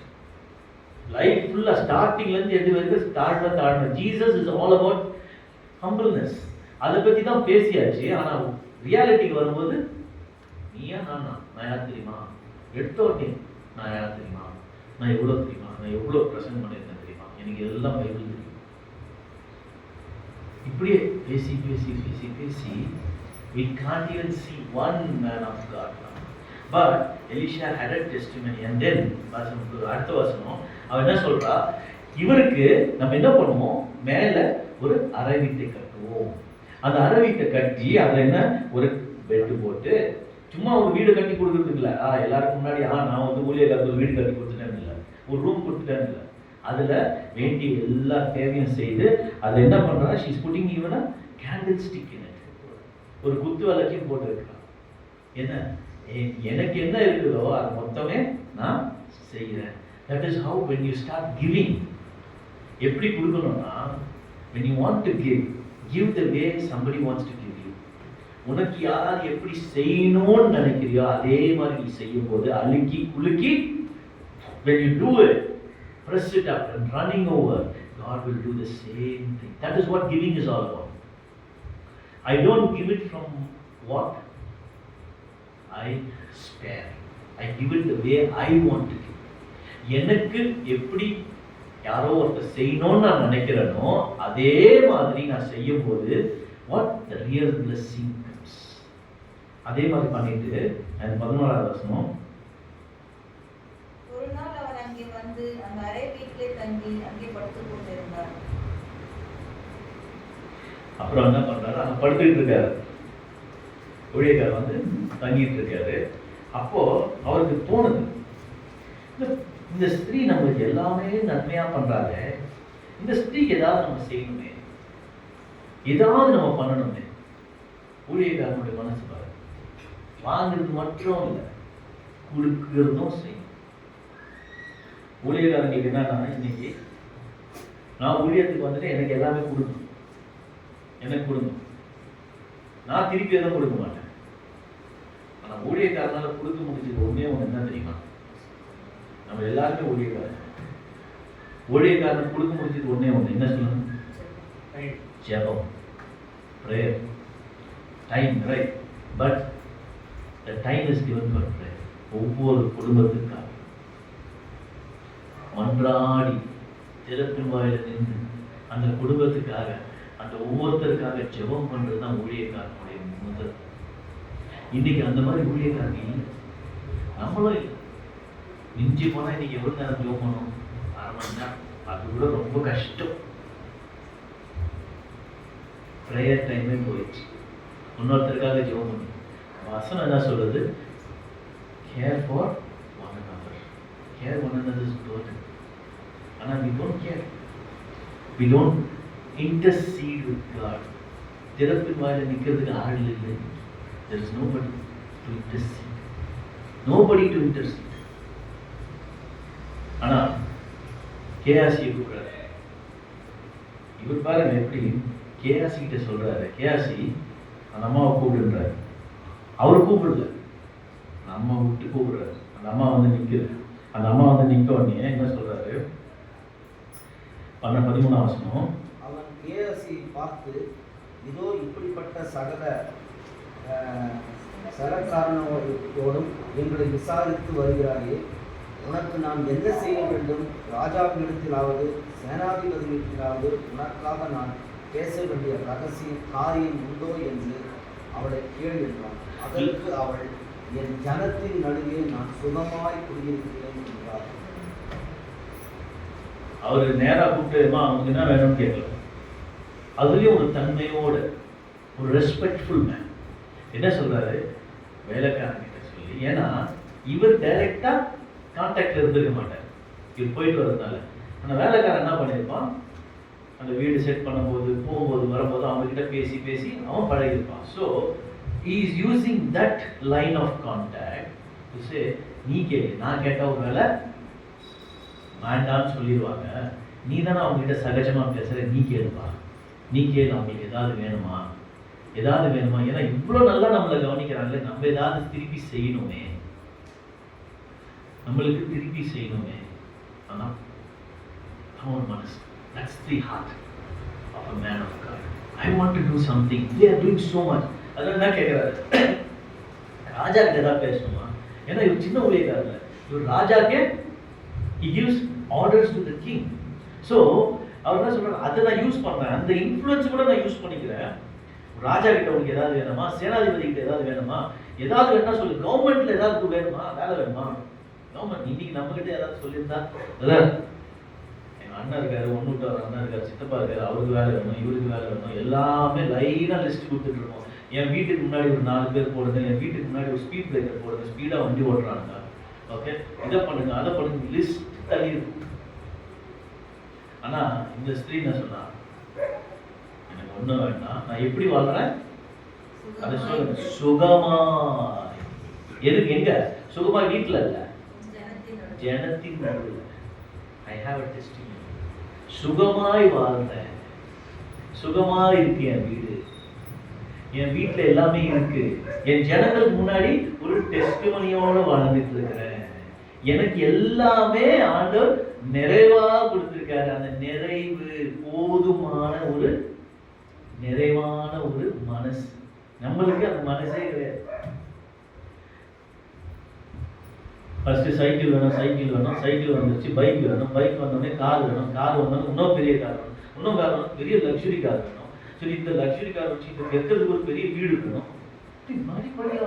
லைஃப் ஃபுல்லாக ஸ்டார்டிங்லேருந்து எது வரைக்கும் தாழ்மை. Jesus is all about humbleness. அதை பற்றி தான் பேசியாச்சு. ஆனால் ரியாலிட்டிக்கு வரும்போது நீயா நான் யார் தெரியுமா, எடுத்தோடனே நான் யார் தெரியுமா, நான் எவ்வளோ தெரியுமா, நான் எவ்வளோ பிரசங்கம் பண்ணியிருந்தேன் தெரியுமா, எனக்கு எல்லாம் பைபிள் தெரியும். இப்படியே பேசி பேசி பேசி பேசி we can't even see one man of God. But Elisha had a testimony. And then அடுத்த வசனம் அவன் என்ன சொல்றா, இவருக்கு நம்ம என்ன பண்ணுவோம், மேல ஒரு அறை வீட்டை கட்டுவோம். அந்த அறை வீட்டை கட்டி அதுல என்ன ஒரு பெட்டு போட்டு, சும்மா ஒரு வீடு கட்டி கொடுக்கறது இல்லை, எல்லாருக்கும் முன்னாடி நான் வந்து ஊழியர்களுக்கு ஒரு வீடு கட்டி கொடுத்துட்டேன்னு இல்லை, ஒரு ரூம் கொடுத்துட்டேன்னு இல்லை, அதுல வேண்டிய எல்லா தேவையும் செய்து அதை என்ன பண்றா, she is putting even a candlestick in it. ஒரு குத்து விளக்கையும் போட்டு இருக்கலாம். என்ன எனக்கு என்ன இருக்குதோ அது மொத்தமே நான் செய்கிறேன். That is how when you start giving, எப்படி கொடுக்கணும்னா, when you want to give the way somebody wants to give you. உனக்கு யாராவது எப்படி செய்யணும்னு நினைக்கிறியோ அதே மாதிரி நீ செய்யும் போது அழுக்கி குலுக்கி, when you do it, press it up and running over, God will do the same thing. That is what giving is all about. I don't give it from what I spare. I give it the way I want to give. எனக்கு எப்படி யாரோ ஒருத்தர் செய்யணும்னு நான் நினைக்கிறேனோ அதே மாதிரி நான் செய்யும் போது what the real blessing comes. அதே மாதிரி பண்ணிட்டு அந்த 11வது வசனம், ஒரு நாள் அவன் அங்கே வந்து அந்த அறை வீட்டிலே தங்கி அங்கே படுத்துக் கொண்டிருந்தார். அப்புறம் என்ன பண்றாரு, அங்க படுத்துக்கிட்டு இருக்காரு, ஊழியக்காரர் வந்து தங்கிட்டு இருக்காரு. அப்போ அவருக்கு தோணுது, இந்த ஸ்திரீ நம்மளுக்கு எல்லாமே நன்மையா பண்றாங்க, இந்த ஸ்திரீக்கு ஏதாவது நம்ம செய்யணுமே, ஏதாவது நம்ம பண்ணணுமே. ஊழியக்காரனுடைய மனசு பாரு, வாங்குறது மட்டும் இல்லை, கொடுக்கிறதும் செய்யும். ஊழியக்காரங்களுக்கு என்னன்னா, இன்னைக்கு நான் ஊழியத்துக்கு வந்துட்டு எனக்கு எல்லாமே கொடுக்கணும், எனக்கு கொடுக்கணும், நான் திருப்பி எதுவும் கொடுக்க மாட்டேன். ஆனால் ஊழியக்காரனால கொடுக்க முடிஞ்சது ஒன்றே ஒன்று என்ன தெரியுமா, நம்ம எல்லாருமே ஊழியக்காரனுக்கு கொடுக்க முடிஞ்சது ஒன்றே ஒன்று, என்ன சொல்லணும், ஜெபம், prayer, time, right? But the time is given for prayer. ஒவ்வொரு குடும்பத்துக்காக மன்றாடி திறப்பின் வாயில நின்று அந்த குடும்பத்துக்காக அந்த ஒவ்வொருத்தருக்காக ஜெபம் பண்றது தான் ஊழியக்காரனுடைய முதல். இன்னைக்கு அந்த மாதிரி ஊழியக்காரங்க இல்லை, நம்மளும் இல்லை. மிஞ்சி போனா இன்னைக்கு எவ்வளவு நேரம் ஜெபம் பண்ணணும், 1/2 மணி நேரம், அது கூட ரொம்ப கஷ்டம். ப்ரேயர் டைமே போயிடுச்சு, இன்னொருத்தருக்காக ஜெபம் பண்ணணும். வசனம் என்ன சொல்றது, care for one another, care one another's burden. ஆனா we don't care, we don't intercede with God. திறப்பின் வாயில நிக்கிறதுக்கு ஆள் இல்லை. There is nobody to intercede, nobody to intercede. ஆனா கேஆசி கூப்பிடுறாரு. இவர் பாருங்க எப்படி கேஆசி கிட்ட சொல்றாரு, கேஆசி அந்த அம்மாவை கூப்பிடுன்றாரு. அவர் கூப்பிடல, அந்த அம்மா விட்டு கூப்பிடுறாரு. அந்த அம்மா வந்து நிக்குது. அந்த அம்மா வந்து நிக்க உடனே என்ன சொல்றாரு, 13ஆம் வசனம், அவன் கேஆசி பார்த்து, இதோ இப்படிப்பட்ட சககாரணத்தோடும் எங்களை விசாரித்து வருகிறாயே, உனக்கு நான் என்ன செய்ய வேண்டும், ராஜாவினிடத்திலாவது சேனாதிபதியிடத்திலாவது உனக்காக நான் பேச வேண்டிய ரகசிய காரியம் உண்டோ என்று அவளை கேள் என்றான். அதற்கு அவள், என் ஜனத்தின் நடுவே நான் சுகமாய் குடியிருக்கிறேன் என்றார். அவரு நேரா கூப்பிட்டுமா அவனுக்கு என்ன வேணும்னு கேட்கல. அதுலயும் ஒரு தன்மையோட ஒரு ரெஸ்பெக்ட்ஃபுல் மேன் என்ன சொல்றாரு, வேலைக்காரன் கிட்ட சொல்லி. ஏன்னா இவர் டைரக்டா கான்டாக்ட்ல இருந்திருக்க மாட்டார் இவர் போயிட்டு வரதுனால. ஆனால் வேலைக்காரன் என்ன பண்ணியிருப்பான், அந்த வீடு செட் பண்ணும்போது போகும்போது வரும்போது அவங்ககிட்ட பேசி பேசி அவன் பழகிருப்பான். So he is using that line of contact to say, நீ கேளு, நான் கேட்டால் ஒரு வேலை வேண்டான்னு சொல்லிடுவாங்க, நீ தானே அவங்ககிட்ட சகஜமாக பேசுகிற, நீ கேளுப்பா, நீ கேளு, அவங்களுக்கு ஏதாவது வேணுமா, ஏதாவது வேணுமா, ஏன்னா இவ்வளோ நல்லா நம்மளை கவனிக்கிறாங்களே, நம்ம ஏதாவது திருப்பி செய்யணுமே, நம்மளுக்கு திருப்பி செய்யணுமே. ஆனால் அவன் மனசு, that's the heart of a man of God. I want to do something. They are doing so much. அதான் என்ன கேட்குறாரு, ராஜா கிட்ட ஏதாவது பேசணுமா, ஏன்னா இவர் சின்ன ஊழியக்காரர், இவர் ராஜாக்கே he gives orders to the king. So அவர் என்ன சொல்றாரு, அதை நான் யூஸ் பண்றேன், அந்த இன்ஃப்ளூயன்ஸ் கூட நான் யூஸ் பண்ணிக்கிறேன். ராஜா கிட்ட உங்களுக்கு ஏதாவது வேணுமா, சேனாதிபதி கிட்ட ஏதாவது வேணுமா, ஏதாவது வேணா சொல்லு, கவர்மெண்ட்ல ஏதாவது வேணுமா, வேலை வேணுமா, கவர்மெண்ட் இன்னைக்கு நம்ம கிட்ட ஏதாவது சொல்லியிருந்தா, எங்க அண்ணன் இருக்காரு, ஒன்று விட்டு ஒரு அண்ணன் இருக்காரு, சித்தப்பா இருக்காரு, அவருக்கு வேலை வேணும், இவருக்கு வேலை வேணும், எல்லாமே லைனா லிஸ்ட் கொடுத்துட்டு இருக்கோம். என் வீட்டுக்கு முன்னாடி ஒரு 4 பேர் போடுங்க, என் வீட்டுக்கு முன்னாடி ஒரு ஸ்பீட் பிரேக்கர் போடுங்க, ஸ்பீடா வண்டி ஓட்டுறாங்க, ஓகே, இதை பண்ணுங்க, அதை பண்ணுங்க, லிஸ்ட் தள்ளி இருக்கும். ஆனா இந்த ஸ்திரீ என்ன சொன்னா, எனக்கு ஒண்ணும் வேண்டாம், நான் எப்படி வாழ்றேன், அதை சொல்லுங்க, சுகமாய். எதுக்கு, எங்க சுகமாய், வீட்டுல இல்ல, ஜனத்தின் நடுவில். I have a testimony. சுகமாய் வாழ்றேன், சுகமாய் இருக்கு என் வீடு, என் வீட்டுல எல்லாமே இருக்கு, என் ஜனங்களுக்கு முன்னாடி ஒரு டெஸ்டிமனியோட வாழ்ந்துட்டு இருக்கிறேன், எனக்கு எல்லாமே ஆண்டவர் நிறைவா கொடுத்திருக்காரு. அந்த நிறைவு, போதுமான ஒரு நிறைவான ஒரு மனசு, நம்மளுக்கு அந்த மனசே கிடையாது. ஃபர்ஸ்ட் சைக்கிள் வேணும், சைக்கிள் வேணும், சைக்கிள் வந்துருச்சு, பைக் வேணும், பைக் வந்தோடனே கார் வேணும், கார் வந்தோடனே இன்னும் பெரிய கார் வேணும், இன்னும் கார் வேணும், பெரிய லக்ஸுரி கார் வேணும், சரி இந்த லக்ஸுரி கார் வச்சு இந்த எத்ததுக்கு ஒரு பெரிய வீடு இருக்கணும். படிப்படியா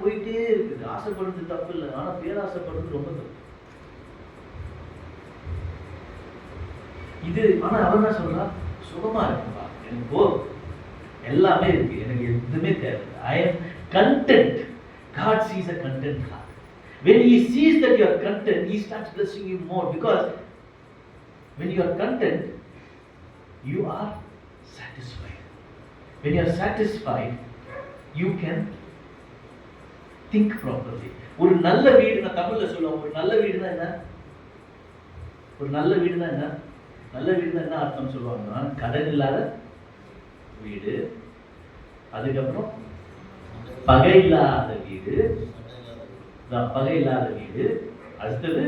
போயிட்டே இருக்குது. ஆசைப்படுறது தப்பு இல்லை, ஆனா பேராசைப்படுறது ரொம்ப தப்பு. இது ஆனா அவன் என்ன சொல்றா, சுகமா இருக்குப்பா, எனக்கு போதும், எல்லாமே இருக்கு, எனக்கு எதுவுமே தேவை, I am content. God sees a content heart. When he sees that you are content, he starts blessing you more, because when you are content, you are satisfied. When you are satisfied, you can think properly. ஒரு நல்ல வீடு, நான் தமிழ்ல சொல்லுவேன், ஒரு நல்ல வீடுனா என்ன, ஒரு நல்ல வீடுனா என்ன, நல்ல வீடுனா என்ன அர்த்தம் சொல்லுவாங்கன்னா, கடன் இல்லாத வீடு, அதுக்கப்புறம் பகை இல்லாத வீடு, பகை இல்லாத வீடு, அடுத்தது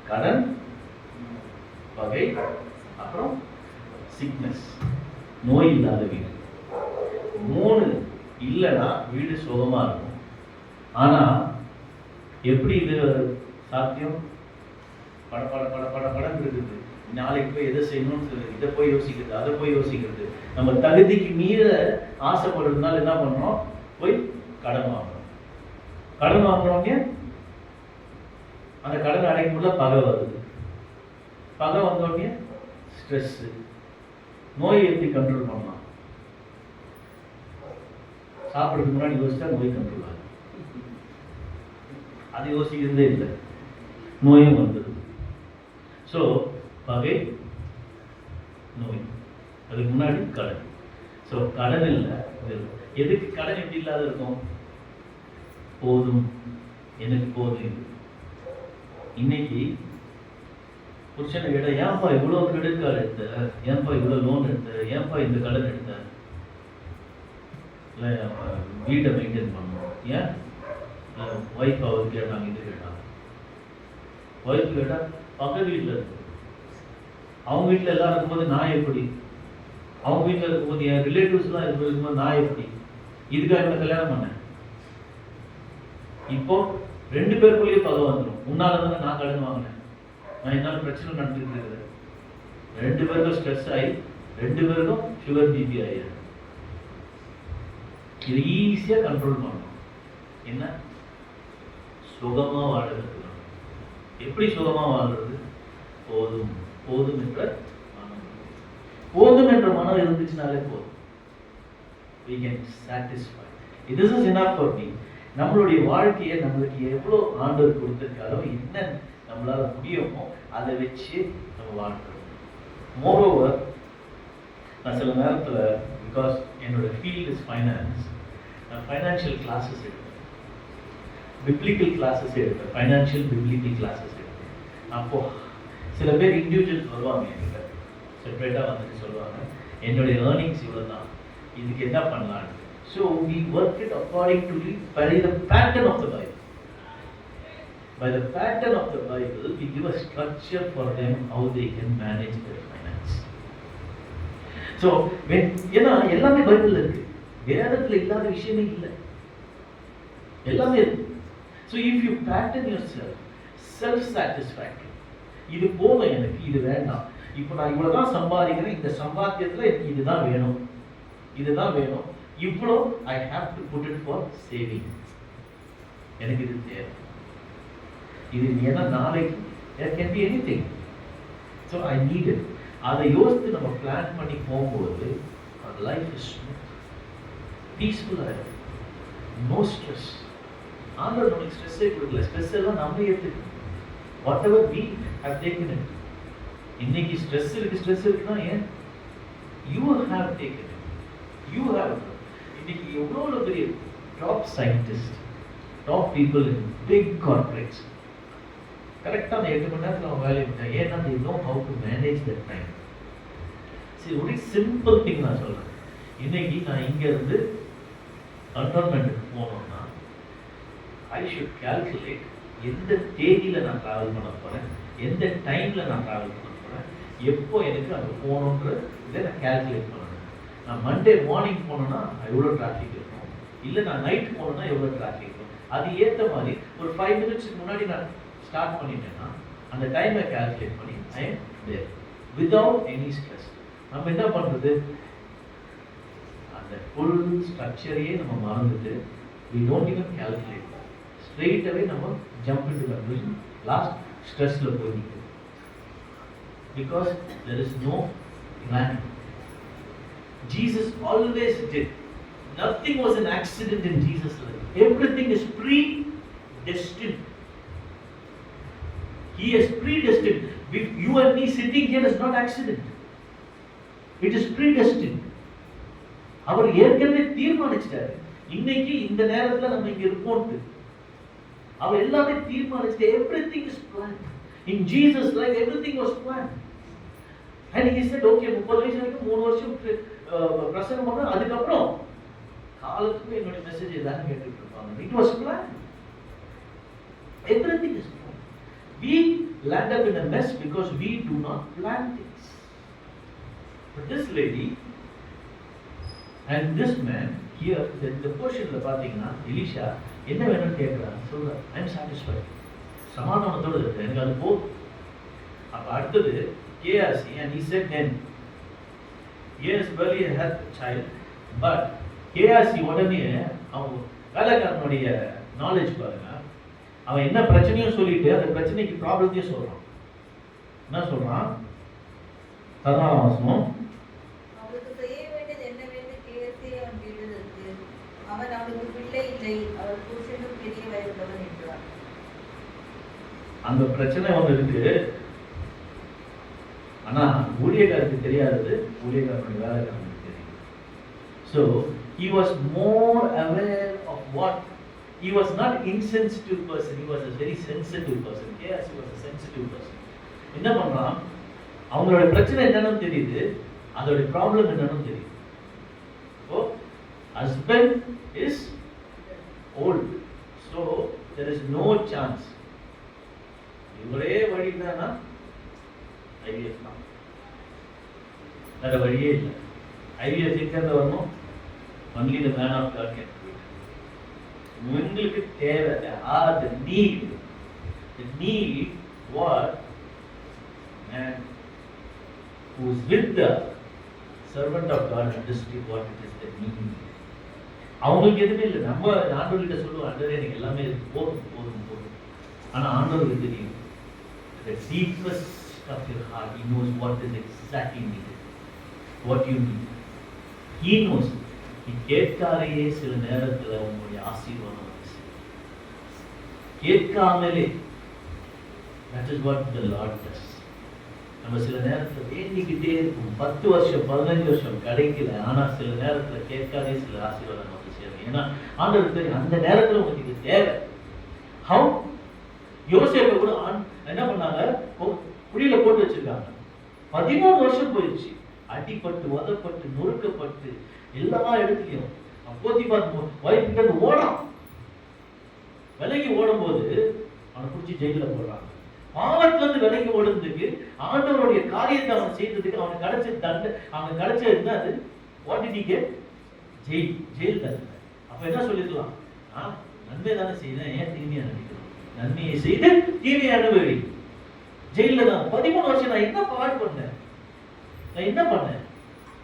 கடன், பகை, அப்புறம் சிக்னஸ், நோய் இல்லாத வீடு. 3 இல்லைன்னா வீடு சுகமா இருக்கும். ஆனா எப்படி இது சாத்தியம், படம் இருக்குது, நாளைக்கு போய் எதை செய்யணும்னு இதை போய் யோசிக்கிறது, அதை போய் யோசிக்கிறது, நம்ம தகுதிக்கு மீற ஆசைப்படுறதுனால என்ன பண்றோம், போய் கடன் வாங்குறோம், கடன் வாங்குறோங்க, அந்த கடன் அடைக்குள்ள பகை வருது, பகை வந்தோடனே ஸ்ட்ரெஸ், நோயை எப்படி கண்ட்ரோல் பண்ணலாம், சாப்பிட்றதுக்கு முன்னாடி யோசிச்சா நோய் கண்ட்ரோல் ஆகும், அது யோசிக்கிறதே இல்லை, நோயும் வந்துடுது. ஸோ பகை, நோய், அதுக்கு முன்னாடி கடன். ஸோ கடன் இல்லை, எதுக்கு கடன் எப்படி இல்லாத இருக்கும், போதும், எனக்கு போதும். இன்னைக்கு புருஷனை விட, ஏன்பா இவ்வளோ கிரெடிட் கார்டு எடுத்த, ஏன்பா இவ்வளோ லோன் எடுத்த, ஏன்பா இந்த கடன் எடுத்த, இல்லை வீட்டை மெயின்டைன் பண்ணணும், ஏன் ஒய்ஃப் அவர் கேட்டாங்க, இது கேட்டாங்க, ஒய்ஃப் கேட்டால் பக்கத்து வீட்டில் இருக்கு, அவங்க வீட்டில் எல்லாம் இருக்கும்போது நான் எப்படி, அவங்க வீட்டில் இருக்கும்போது என் ரிலேட்டிவ்ஸ்லாம் இருக்கும்போது நான் எப்படி, இதுக்காக என்ன கல்யாணம் பண்ணேன். இப்போ 2 பேருக்குள்ளேயே பகை வந்துடும், உன்னால தானே நான் கடன் வாங்கினேன், நான் என்னால் பிரச்சனை நடந்துட்டு இருக்குது, 2 பேருக்கும் ஸ்ட்ரெஸ் ஆகி 2 பேருக்கும் சுகர் பிபி ஆயிடும். இது ஈஸியாக கண்ட்ரோல் பண்ணணும். என்ன, சுகமா வாழ கற்றுக்கணும். எப்படி சுகமா வாழ்றது, போதும், போதும் என்ற மனம், போதும் என்ற மனம் இருந்துச்சுனாலே போதும், we get satisfied. This is enough for me. நம்மளுடைய வாழ்க்கையை நம்மளுக்கு எவ்வளோ ஆண்டவர் கொடுத்திருக்காரோ, என்ன நம்மளால முடியுமோ அதை வச்சு நம்ம வாழ்க்கணும். மோரோவர், நான் சில நேரத்தில் பிகாஸ் என்னோட ஃபீல்ட் இஸ் ஃபைனான்ஸ், நான் ஃபைனான்ஷியல் கிளாஸஸ் எடுப்பேன், பிப்ளிக்கல் கிளாஸஸ் எடுப்பேன், ஃபைனான்ஷியல் பிப்ளிக்கல் கிளாஸஸ் எடுப்பேன். அப்போது சில பேர் இண்டிவிஜுவல்ஸ் வருவாங்க என்கிட்ட, செப்பரேட்டாக வந்துட்டு சொல்லுவாங்க, என்னுடைய ஏர்னிங்ஸ் இவ்வளோ தான், இதுக்கு என்ன பண்ணலான்னு. So we work it according to by the pattern of the Bible. By the pattern of the Bible, we give a structure for them how they can manage their finance. So ஏன்னா எல்லாமே பைபிள்ல இருக்கு, வேதத்துல இல்லாத விஷயமே இல்லை, எல்லாமே இருக்கு. So if you pattern yourself, self satisfactory, இது போதும் எனக்கு, இது வேண்டாம், இப்போ நான் இவ்வளவுதான் சம்பாதிக்கிறேன், இந்த சம்பாத்தியத்துல எனக்கு இதுதான் வேணும், இதுதான் வேணும், இவ்வளோ I have to put it for saving, எனக்கு இது தேவை, இது ஏன்னா நாளைக்கு there can be anything, so I need it. அதை யோசித்து நம்ம பிளான் பண்ணி போகும்போது our life is smooth, peaceful, no stress. ஆண்டவர் நமக்கு ஸ்ட்ரெஸ்ஸே கொடுக்கல, ஸ்ட்ரெஸ் எல்லாம் நம்ம ஏற்றுக்கணும். whatever we have taken it. இன்னைக்கு ஸ்ட்ரெஸ் இருக்குன்னா ஏன் you have taken it, you have it. இன்னைக்கு எவ்வளோ பெரிய top scientist, top people in big corporates கரெக்டாக அந்த 8 மணி நேரத்தில் அவன் வேலையை விட்டான். ஏன்னா they know how to manage that time. சரி, ஒரு சிம்பிள் திங் நான் சொல்கிறேன். இன்னைக்கு நான் இங்கேருந்து கண்டோன்மெண்ட்டுக்கு போனோம்னா ஐ ஷுட் கால்குலேட் எந்த தேதியில் நான் ட்ராவல் பண்ண போகிறேன், எந்த டைமில் நான் ட்ராவல் பண்ண போகிறேன், எப்போ எனக்கு அங்கே போகணுன்ற இதை நான் கால்குலேட் பண்ணணும். நான் மண்டே மார்னிங் போனேன்னா எவ்வளோ டிராஃபிக் இருக்கும், இல்லை நான் நைட் போனேன்னா எவ்வளோ டிராஃபிக் இருக்கும், அது ஏற்ற மாதிரி ஒரு 5 மினிட்ஸ்க்கு முன்னாடி நான் ஸ்டார்ட் பண்ணிட்டேன்னா அந்த டைமை கால்குலேட் பண்ணி I am there without any stress. நம்ம என்ன பண்ணுறது, அந்த ஃபுல் ஸ்ட்ரக்சரையே நம்ம மறந்துட்டு we don't even calculate, straight away நம்ம jump into conclusion, last stressல போய் நிற்கும். because there is no plan. Jesus always did, nothing was an accident in Jesus' life, everything is predestined. He is predestined. You and me sitting here is not accident, it is predestined. அவர் ஏற்கனவே தீர்மானிச்சிட்டாரு, இன்னைக்கு இந்த நேரத்துல நம்ம இங்க இருப்போம். அவர் எல்லாமே தீர்மானிச்சிட்டு, everything is planned. In Jesus' life everything was planned. And he said, okay, 30 வயசு வரைக்கும் 3 வருஷம் பிரசங்கம் பண்ண, அதுக்கப்புறம் காலத்துக்கு என்னுடைய மெசேஜ் எல்லாம் கேட்டுட்டு இருப்பாங்க. It was planned. Everything is planned. We land up in a mess because we do not plan things. But this lady and this man here, the portionல பாத்தீங்கன்னா எலிஷா என்ன வேணும்னு கேட்கிறான், சொல்றான் I am satisfied, சமாதானத்தோட இருக்கு, எனக்கு அது போதும். அப்ப அடுத்தது KRC, and he said then yes, Bali had a child, but KRC உடனே அவங்க வேலைக்காரனுடைய நாலேஜ் பாருங்க, அவன் என்ன பிரச்சனையும் சொல்லிட்டு அந்த பிரச்சனைக்கு ப்ராப்ளத்தையும் சொல்றான். என்ன சொல்றான்? 14ஆம் வசனம், அவளுக்கு செய்ய வேண்டியது என்னவென்று கேசி அவன் கேட்டதற்கு அவன் அவளுக்கு பிள்ளை இல்லை, அவள் புருஷனும் பெரிய வயதுள்ளவன் என்றான். அந்த பிரச்சனை ஒன்று இருக்கு, ஆனா ஊழியக்காரருக்கு தெரியாதது ஊழியக்காரனுடைய வேலைக்காரனுக்கு தெரியும். So he was more aware of what. He was not insensitive person, he was a very sensitive person. Yes, he was a sensitive person. என்ன பண்றான், அவங்களோட பிரச்சனை என்னன்னு தெரியுது, அதோட ப்ராப்ளம் என்னன்னு தெரியுது. So husband is old, so there is no chance. இவரே வழி தானா ஐவிஎஃப் தான், வேற வழியே இல்லை. ஐவிஎஃப் எங்க வரணும், only the man of God can do it. உங்களுக்கு தேவை, the need what man who is with the servant of God understood what it is that need. அவங்களுக்கு எதுவுமே இல்லை. நம்ம ஆண்டவர்கிட்ட சொல்லுவோம், ஆண்டவரே எனக்கு எல்லாமே போதும் போதும் போதும், ஆனா ஆண்டவருக்கு தெரியும் the deepest of your heart, he knows what is exactly needed, what you need. He knows. நீ கேட்காரையே சில நேரத்துல உங்களுடைய ஆசீர்வாதம் வந்து கேட்காமலே. That is what the Lord does. நம்ம சில நேரத்துல வேண்டிக்கிட்டே இருக்கும். 10 வருஷம் 15 வருஷம் கிடைக்கல. ஆனா சில நேரத்துல கேட்காதே சில ஆசீர்வாதம் வந்து சேரும். ஏன்னா ஆண்டவருக்கு தெரியும் அந்த நேரத்துல உங்களுக்கு இது தேவை. How? யோசேப்பை கூட என்ன பண்ணாங்க, குழியில போட்டு வச்சிருக்காங்க. 13 வருஷம் போயிடுச்சு. அடிப்பட்டு உதப்பட்டு நொறுக்கப்பட்டு எல்லா இடத்துலையும் போத்திபார் வயிற்று ஓடான். விலகி ஓடும் போது அவனை பிடிச்சி ஜெயில போடுறாங்க. பாவத்துல இருந்து விலகி ஓடுறதுக்கு ஆண்டவருடைய காரியத்தை அவன் செய்ததுக்கு அவனுக்கு கிடைச்ச தண்டனை, அவனுக்கு கிடைச்ச என்ன அது? What did he get? Jail தண்டனை. அப்ப என்ன சொல்லிடலாம்? நன்மை தானே செய்தேன், ஏன் தீமையை அனுபவிக்கணும்? நன்மையை செய்து தீமையை அனுபவி. ஜெயில தான் 13 வருஷம் நான் என்ன பாடு பண்ணேன்? நான் என்ன பண்ணேன்?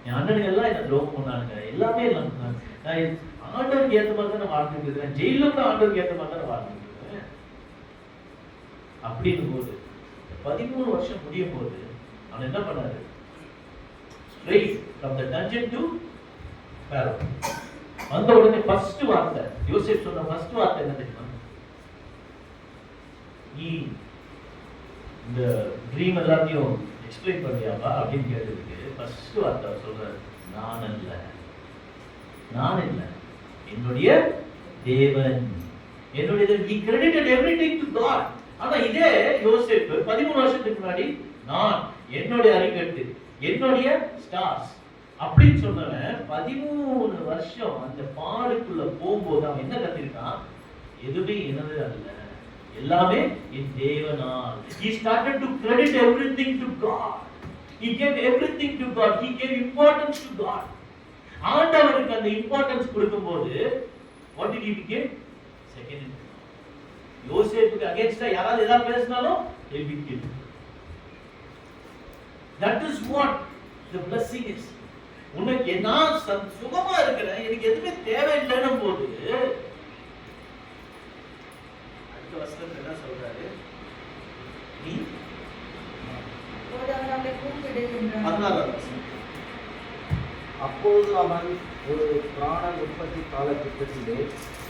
என் அண்ணனுக்கு எல்லாம் என்ன துரோகம் பண்ணானுங்க, எல்லாமே எல்லாம் நான் ஆண்டவருக்கு ஏற்ற மாதிரி தான் வாழ்ந்துட்டு இருக்கிறேன். ஜெயில கூட ஆண்டவருக்கு ஏற்ற மாதிரி தான் வாழ்ந்துட்டு இருக்கிறேன். அப்படின்னும் போது 13 வருஷம் முடியும் போது அவன் என்ன பண்ணாரு? Straight from the dungeon to Pharaoh. அந்த உடனே ஃபர்ஸ்ட் வார்த்தை யோசேப் சொன்ன ஃபர்ஸ்ட் வார்த்தை என்ன தெரியுமா? நீ இந்த ட்ரீம் எல்லாத்தையும் எக்ஸ்பிளைன் பண்ணியாப்பா அப்படின்னு கேட்டதுக்கு ஃபர்ஸ்ட் வார்த்தை சொல்றாரு, நான் அல்ல, நான் இல்லை, என்னுடைய தேவன், என்னுடைய தேவன். He credited everything to God. ஆனா இதே யோசேப் 13 வருஷத்துக்கு முன்னாடி நான், என்னுடைய அறிக்கட்டு, என்னுடைய ஸ்டார்ஸ் அப்படின்னு சொன்னவன் 13 வருஷம் அந்த பாடுக்குள்ள போகும்போது அவன் என்ன கத்திருக்கான்? எதுவுமே என்னது அல்ல, எல்லாமே என் தேவனால். He started to credit everything to God. He gave everything to God. He gave importance to God. ஆண்டவருக்கு அந்த இம்பார்ட்டன்ஸ் கொடுக்கும்போது what did he become? Second in command. யோசேப்புக்கு அகைன்ஸ்டா யாராவது ஏதாவது பேசினாலும் he will be killed. That is what the blessing is. உனக்கு நான் சுகமா இருக்கிறேன், எனக்கு எதுவுமே தேவையில்லைன்னும் போது அடுத்த வசனத்துல என்ன சொல்றாரு? நீ அப்போது அவன் ஒரு பிராண உற்பத்தி காலத்திட்டத்திலே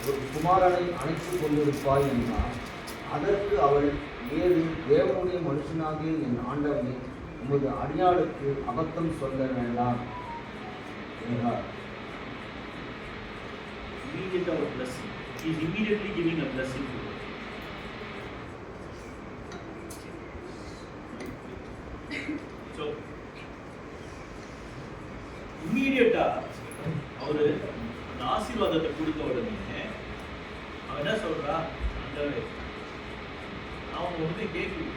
ஒரு குமாரனை அணைத்துக் கொண்டிருப்பாய் என்றான். அதற்கு அவள், ஏழு தேவனுடைய மனுஷனாகிய என் ஆண்டவனே, உமது அடியாளுக்கு அபத்தம் சொல்ல வேண்டாம் என்றார். He is immediately giving a blessing to her. So immediate அவரு அந்த ஆசீர்வாதத்தை கொடுத்த உடனே அவன் என்ன சொல்றா? ஆண்டவரே, அவன் ஒன்றுமே கேட்கல,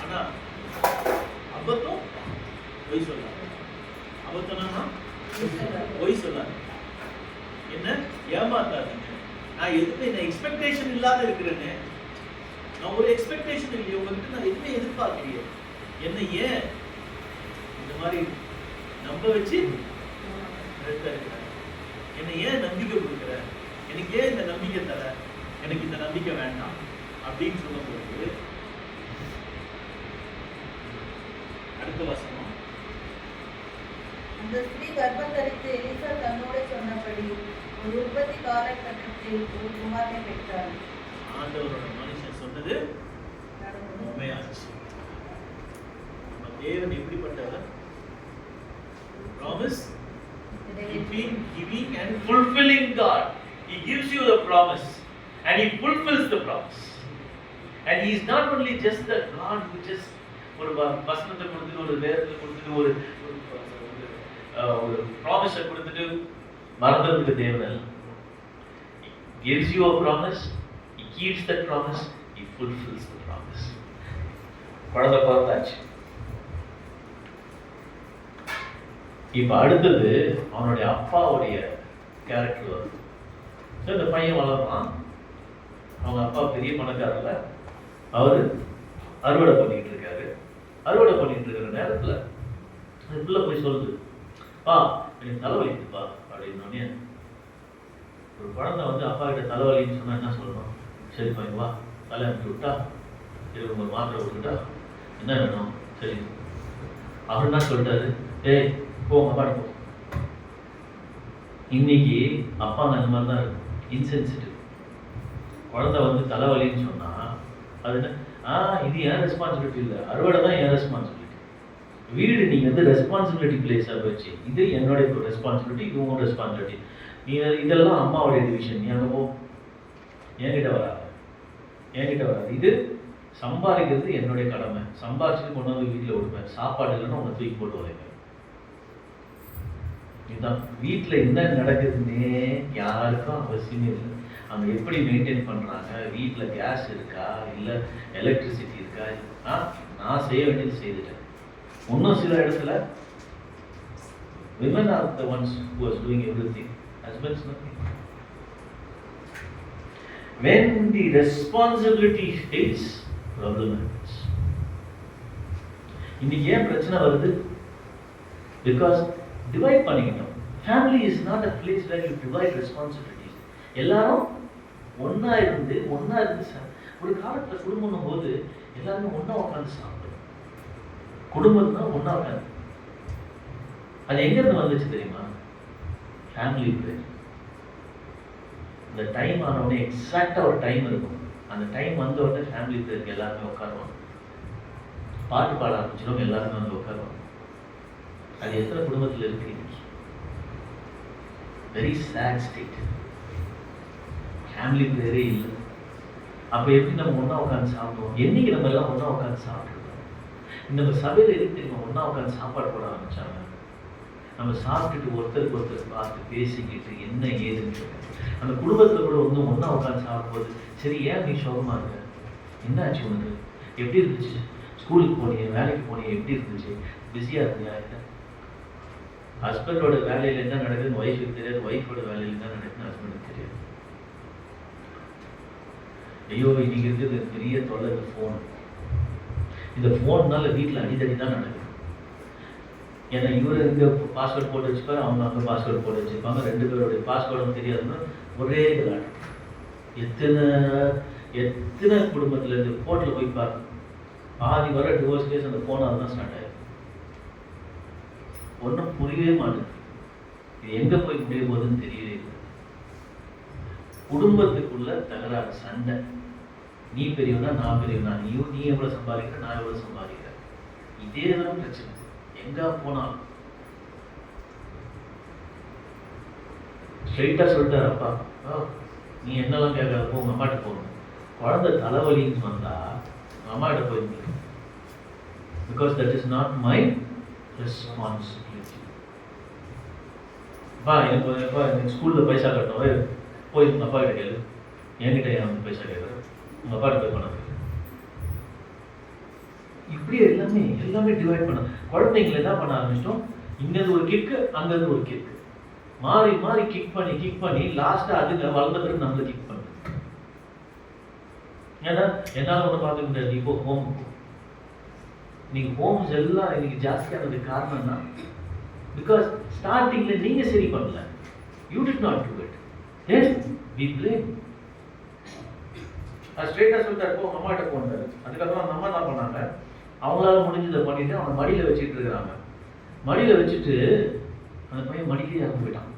ஆனா அபத்தம் பொய் சொல்லாங்க. அபத்தம்னா பொய் சொல்லாங்க, என்ன ஏமாத்தாதீங்க. நான் எதுவுமே நான் எக்ஸ்பெக்டேஷன் இல்லாத இருக்கிறேன்னு, நான் ஒரு எக்ஸ்பெக்டேஷன் இல்லையே உங்ககிட்ட, நான் எதுவுமே எதிர்பார்க்கலையே, என்ன ஏன் இந்த மாதிரி நம்ப வச்சு என்ன ஏன் நம்பிக்கை கொடுக்குற, எனக்கு ஏன் இந்த நம்பிக்கை தர, எனக்கு இந்த நம்பிக்கை வேண்டாம் அப்படின்னு சொல்லும்போது அடுத்த வசனம், அந்த ஸ்திரீ கர்ப்பம் தரித்து எலிசா தன்னோடு சொன்னபடி ஒரு உற்பத்தி காலகட்டத்தில் ஒரு குமாரனை பெற்றார். ஆண்டவரோட மனுஷன் சொன்னது உண்மையாச்சு. நம்ம தேவன் எப்படிப்பட்டவர்? Promise, giving and fulfilling God. He gives you the promise and he fulfills the promise. And he is not only just the God who just ஒரு வசனத்தை கொடுத்துட்டு ஒரு வேதத்தை கொடுத்துட்டு ஒரு ப்ராமிஸை கொடுத்துட்டு மறந்துறதுக்கு தேவன். He gives you a promise, he keeps that promise, he fulfills the promise. குழந்தை பார்த்தாச்சு. இப்ப அடுத்தது அவனுடைய அப்பாவுடைய கேரக்டர் வருது. இந்த பையன் வளர்றான். அவங்க அப்பா பெரிய பணக்காரர்ல, அவரு அறுவடை பண்ணிட்டு இருக்காரு. அறுவடை பண்ணிட்டு இருக்கிற நேரத்துல அந்த பிள்ளை போய் சொல்லுது, பா எனக்கு தலைவலிக்குதுப்பா அப்படின்னோடனே ஒரு குழந்தை வந்து அப்பா கிட்ட தலைவலின்னு சொன்னா என்ன சொல்லணும்? சரி பையன் வா, தலை அனுப்பி விட்டா, சரி ஒரு மாத்திரை விட்டுட்டா, என்ன வேணும்? சரி அவர் என்ன சொல்லிட்டாரு? ஏய் போங்க அப்பாடி போ. இன்னைக்கு அப்பா அந்த மாதிரி தான் இருக்கும், இன்சென்சிட்டிவ். குழந்தை வந்து தலைவலின்னு சொன்னா அது என்ன? இது என் ரெஸ்பான்சிபிலிட்டி இல்லை, அறுவடை தான் என் ரெஸ்பான்சிபிலிட்டி. வீடு நீங்க வந்து ரெஸ்பான்சிபிலிட்டி பிளேஸாக வச்சு இது என்னுடைய ரெஸ்பான்சிபிலிட்டி, இது உங்க ரெஸ்பான்சிபிலிட்டி. நீ இதெல்லாம் அம்மாவுடைய டிவிஷன், நீ அங்கே போ, என்கிட்ட வராது. இது சம்பாதிக்கிறது என்னுடைய கடமை. சம்பாதிச்சுட்டு கொண்டு வந்து வீட்டில் கொடுப்பேன். சாப்பாடு இல்லைன்னா உங்களை தூக்கி போட்டு உதைப்பேன். இதுதான் வீட்டில் என்ன நடக்குதுன்னே யாருக்கும் அவசியமே இல்லை. அவங்க எப்படி மெயின்டைன் பண்ணுறாங்க, வீட்டில் கேஸ் இருக்கா இல்லை எலக்ட்ரிசிட்டி இருக்கா, நான் செய்ய வேண்டியது செய்துட்டேன். இன்னும் சில இடத்துல women are the ones who are doing everything, husbands nothing. When the responsibility hits, problem happens. இன்னைக்கு ஏன் பிரச்சனை வருது? Because divide பண்ணிக்கணும். Family is not a place where you divide responsibilities. எல்லாரும் ஒன்னா இருந்து ஒரு காலத்துல குடும்பம் போது எல்லாருமே ஒன்னா உட்காந்து சாப்பிடும். குடும்பம் தான் ஒன்னா உட்காந்து. அது எங்க இருந்து வந்துச்சு தெரியுமா? Family prayer. இந்த டைம் ஆன உடனே எக்ஸாக்டா ஒரு டைம் இருக்கும். அந்த டைம் வந்த உடனே ஃபேமிலி பிரேயருக்கு எல்லாருமே உட்காருவாங்க. பாட்டு பாட ஆரம்பிச்சிடும், எல்லாருமே வந்து உட்காருவாங்க. அது எத்தனை குடும்பத்தில் இருக்கு? Very sad state. ஃபேமிலி பிரேயரே இல்லை. அப்போ எப்படி நம்ம ஒன்றா உட்காந்து சாப்பிடுவோம்? என்னைக்கு நம்ம எல்லாம் ஒன்றா உட்காந்து சாப்பிட்ருக்கோம்? நம்ம சபையில் எதுக்கு தெரியுமா ஒன்றா உட்காந்து சாப்பாடு போட ஆரம்பிச்சாங்க? நம்ம சாப்பிட்டுட்டு ஒருத்தருக்கு ஒருத்தர் பார்த்து பேசிக்கிட்டு என்ன ஏதுன்னு அந்த குடும்பத்தில் கூட வந்து ஒன்றா உட்காந்து சாப்பிடும்போது, சரி ஏன் நீ சோகமாக இருக்க, என்ன ஆச்சு உனக்கு, எப்படி இருந்துச்சு, ஸ்கூலுக்கு போனியே, வேலைக்கு போனியே, எப்படி இருந்துச்சு, பிஸியாக இருந்தியா? ஹஸ்பண்டோட வேலையில் என்ன நடக்குதுன்னு ஒய்ஃபுக்கு தெரியாது, ஒய்ஃபோட வேலையில் என்ன நடக்குதுன்னு ஹஸ்பண்டுக்கு தெரியாது. ஐயோ இன்னைக்கு இருக்குது பெரிய தொல்லை இந்த ஃபோன். இந்த ஃபோன்னால வீட்டில் அடிக்கடி தான் நடக்குது. ஏன்னா இவர் இங்கே பாஸ்வேர்டு போட்டு வச்சுப்பாரு, அவங்க அங்கே பாஸ்வேர்டு போட்டு வச்சுருப்பாங்க. 2 பேருடைய பாஸ்வேர்டும் தெரியாதுன்னு ஒரே விளையாட்டு. எத்தனை குடும்பத்தில் இந்த கோர்ட்டில் போய் பாருங்க, பாதி வர டிவோர்ஸ் கேஸ் அந்த ஃபோனால் தான் ஸ்டார்ட் ஆகிடும். ஒன்றும் புரியவே மாட்டேங்குது. இது எங்கே போய் முடிய போகுதுன்னு தெரியவே இல்லை. குடும்பத்துக்குள்ள தகராறு, சண்டை. நீ பெரியவனா, நான் பெரியவனா, நீ எவ்வளோ சம்பாதிக்கிற, நான் எவ்வளோ சம்பாதிக்கிறேன், இதே தான் பிரச்சனை. எங்க போனாலும் ஸ்ட்ரைட்டா சொல்லிட்டாரு அப்பா, நீ என்னெல்லாம் கேட்காத, போ உங்க அம்மாட்ட போகணும். குழந்தை தலைவலின்னு வந்தா அம்மா கிட்ட போய், because that is not my responsibility. அப்பா எனக்கு ஸ்கூல்ல பைசா கட்டணும், போய் உங்க அப்பா கிட்ட கேளு, என்கிட்ட ஏன் வந்து பைசா கேட்குற, உங்க அப்பா கிட்ட போய் பண்ண. இப்படி எல்லாமே டிவைட் பண்ண குழந்தைங்களை என்ன பண்ண ஆரம்பிச்சிட்டோம். இங்கிருந்து ஒரு கிக்கு, அங்கிருந்து ஒரு கிக்கு, மாறி மாறி கிக் பண்ணி லாஸ்டா அதுங்க வளர்ந்த பிறகு நம்மளை கிக் பண்ணு. ஏன்னா என்னால ஒன்று பார்த்துக்க முடியாது, நீ இப்போ ஹோம். நீங்க ஹோம்ஸ் எல்லாம் இன்னைக்கு ஜாஸ்தியானதுக்கு காரணம்னா பிகாஸ் ஸ்டார்டிங்ல நீங்க சரி பண்ணல. You did not do it. Yes we blame. அது ஸ்ட்ரெயிட்டா சொல்லிட்டாரு, போ அம்மாட்ட போனாரு. அதுக்கப்புறம் அந்த அம்மா என்ன பண்ணாங்க, அவங்களால முடிஞ்சதை பண்ணிட்டு அவனை மடியில வச்சுட்டு இருக்கிறாங்க. மடியில வச்சுட்டு அந்த பையன் மடியிலே இறந்து போயிட்டான்.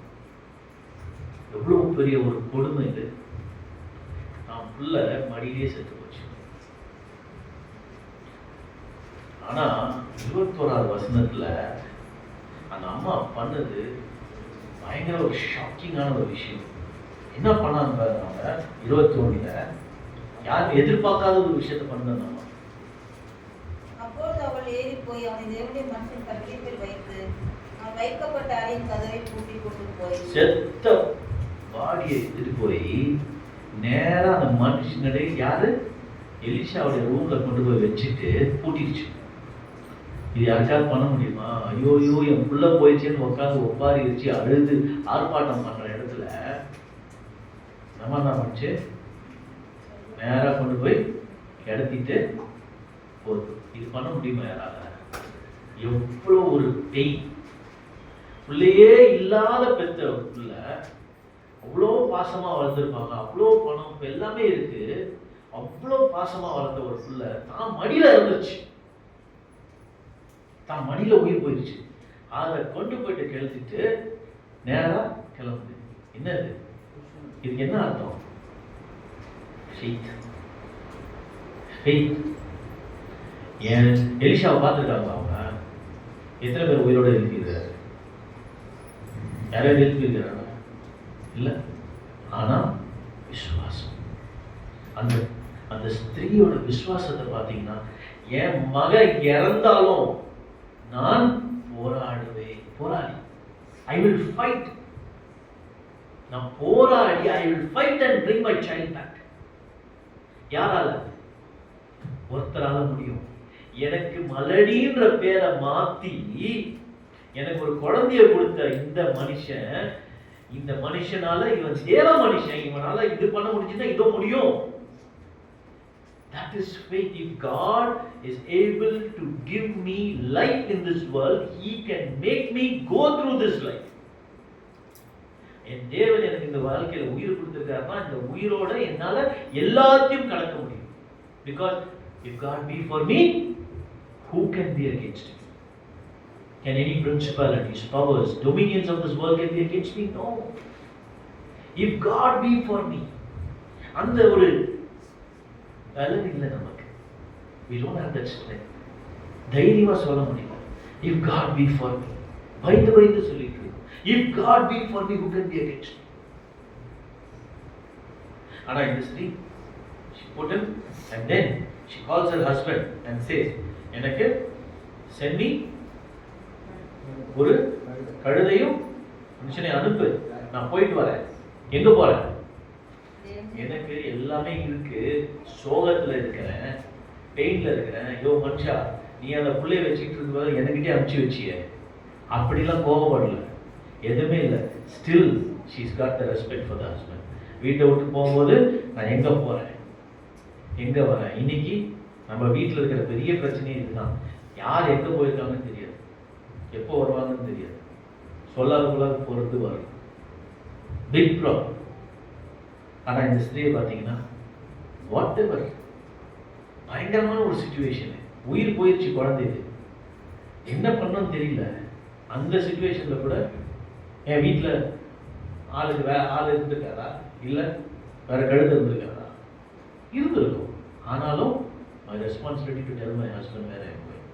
எவ்வளவு பெரிய ஒரு கொடுமை இது. நான் புள்ள மடியிலே செத்து போச்சு. ஆனா 21வது வசனத்துல அந்த அம்மா பண்ணது பயங்கர ஒரு ஷாக்கிங்கான ஒரு விஷயம். என்ன பண்ணாங்க அவங்க 21ல யாரும் எதிர்பார்க்காத ஒரு விஷயத்த பண்ணாங்க. அப்பொழுது அவள் ஏறி போய் அவனை தேவனுடைய மனுஷன் கட்டிலில் வைத்து அவன் வைக்கப்பட்ட அறையின் கதவை பூட்டி கொண்டு போய் செத்த பாடியை எடுத்துட்டு போய் நேரா அந்த மனுஷனே யாரு எலிஷாவுடைய ரூம்ல கொண்டு போய் வச்சுட்டு பூட்டிடுச்சு. இது யாருக்காவது பண்ண முடியுமா? ஐயோ என் புள்ள போயிடுச்சேன்னு உட்காந்து ஒப்பாரி வச்சு அழுது ஆர்ப்பாட்டம் பண்ற இடத்துல நம்ம என்ன பண்ணுச்சு, நேரா கொண்டு போய் கிடத்திட்டு போகுது. இது பண்ண முடியுமா யாரால? எவ்வளோ ஒரு பெயின். பிள்ளையே இல்லாத பெத்த புள்ள அவ்வளோ பாசமா வளர்ந்துருப்பாங்க, அவ்வளோ பணம் எல்லாமே இருக்கு, அவ்வளோ பாசமா வளர்ந்த ஒரு புள்ள தான் மடியில இருந்துச்சு, தான் மடியில உயிர் போயிடுச்சு. அதை கொண்டு போயிட்டு கிளத்திட்டு நேரா கிளம்புது. என்னது இதுக்கு என்ன அர்த்தம்? ஃபெய்த். ஃபெய்த். ஏன் எலிஷாவை பார்த்துருக்காங்க அவங்க? எத்தனை பேர் உயிரோடு எழுப்பியிருக்காரு? யாரையாவது எழுப்பியிருக்கிறாங்க? இல்லை. ஆனால் விசுவாசம். அந்த அந்த ஸ்திரீயோட விசுவாசத்தை பார்த்தீங்கன்னா, என் மக இறந்தாலும் நான் போராடுவேன். போராடி ஐ வில் ஃபைட். நான் போராடி I will fight and bring my child back. யாரால? ஒருத்தரால முடியும். எனக்கு மலடின்ற பேரை மாத்தி எனக்கு ஒரு குழந்தைய கொடுத்த இந்த மனுஷனால, இவன் தேவ மனுஷன், இவனால இது பண்ண முடிஞ்சுன்னா இதோ முடியும். That is faith. If God is able to give me life in this world, He can make me go through this life. என் தேவன் எனக்கு இந்த வாழ்க்கையில உயிர் கொடுத்திருக்காருன்னா, இந்த உயிரோட என்னால எல்லாத்தையும் கடக்க முடியும். Because if God be for me, who can be against me? Can any principalities, powers, dominions of this world can be against me? No. If God be for me, அந்த ஒரு பலன் இல்லை நமக்கு. We don't have that strength. தைரியமா சொல்ல முடியல. If God be for me, பயந்து சொல்லிட்டு இருக்கோம். If God be for me, who can be against me? ஆனா இந்த ஸ்திரீ, she put him and then she calls her husband and says, எனக்கு send me ஒரு கழுதையும் மனுஷனை அனுப்பு, நான் போயிட்டு வரேன். எங்க போறேன்? எனக்கு எல்லாமே இருக்கு, சோகத்துல இருக்கிறேன், பெயின்ல இருக்கிறேன். ஐயோ மனுஷா, நீ அந்த பிள்ளைய வச்சுட்டு இருக்கும்போது என்கிட்டே அனுப்பிச்சு வச்சிய. அப்படிலாம் கோபப்படல, எதுவுமே இல்லை. Still she's got the respect for the husband. வீட்டை விட்டு போகும்போது நான் எங்க போறேன், எங்க வரேன்? இன்னைக்கு நம்ம வீட்டில் இருக்கிற பெரிய பிரச்சனையே இதுதான். யார் எங்க போயிருக்காங்கன்னு தெரியாது, எப்போ வருவாங்கன்னு தெரியாது, சொல்லாத பொறுத்து வரும். Big problem. ஆனா இந்த ஸ்திரீயை பார்த்தீங்கன்னா, வாட் எவர், பயங்கரமான ஒரு சிச்சுவேஷன், உயிர் போயிடுச்சு, குழந்தைது, என்ன பண்ணணும்னு தெரியல. அந்த சிச்சுவேஷன்ல கூட என் வீட்டில் ஆள் இருந்திருக்காரா, இல்லை வேற கழுத்து இருந்திருக்காரா? இருந்திருக்கும். ஆனாலும் my responsibility to tell my husband where I am going,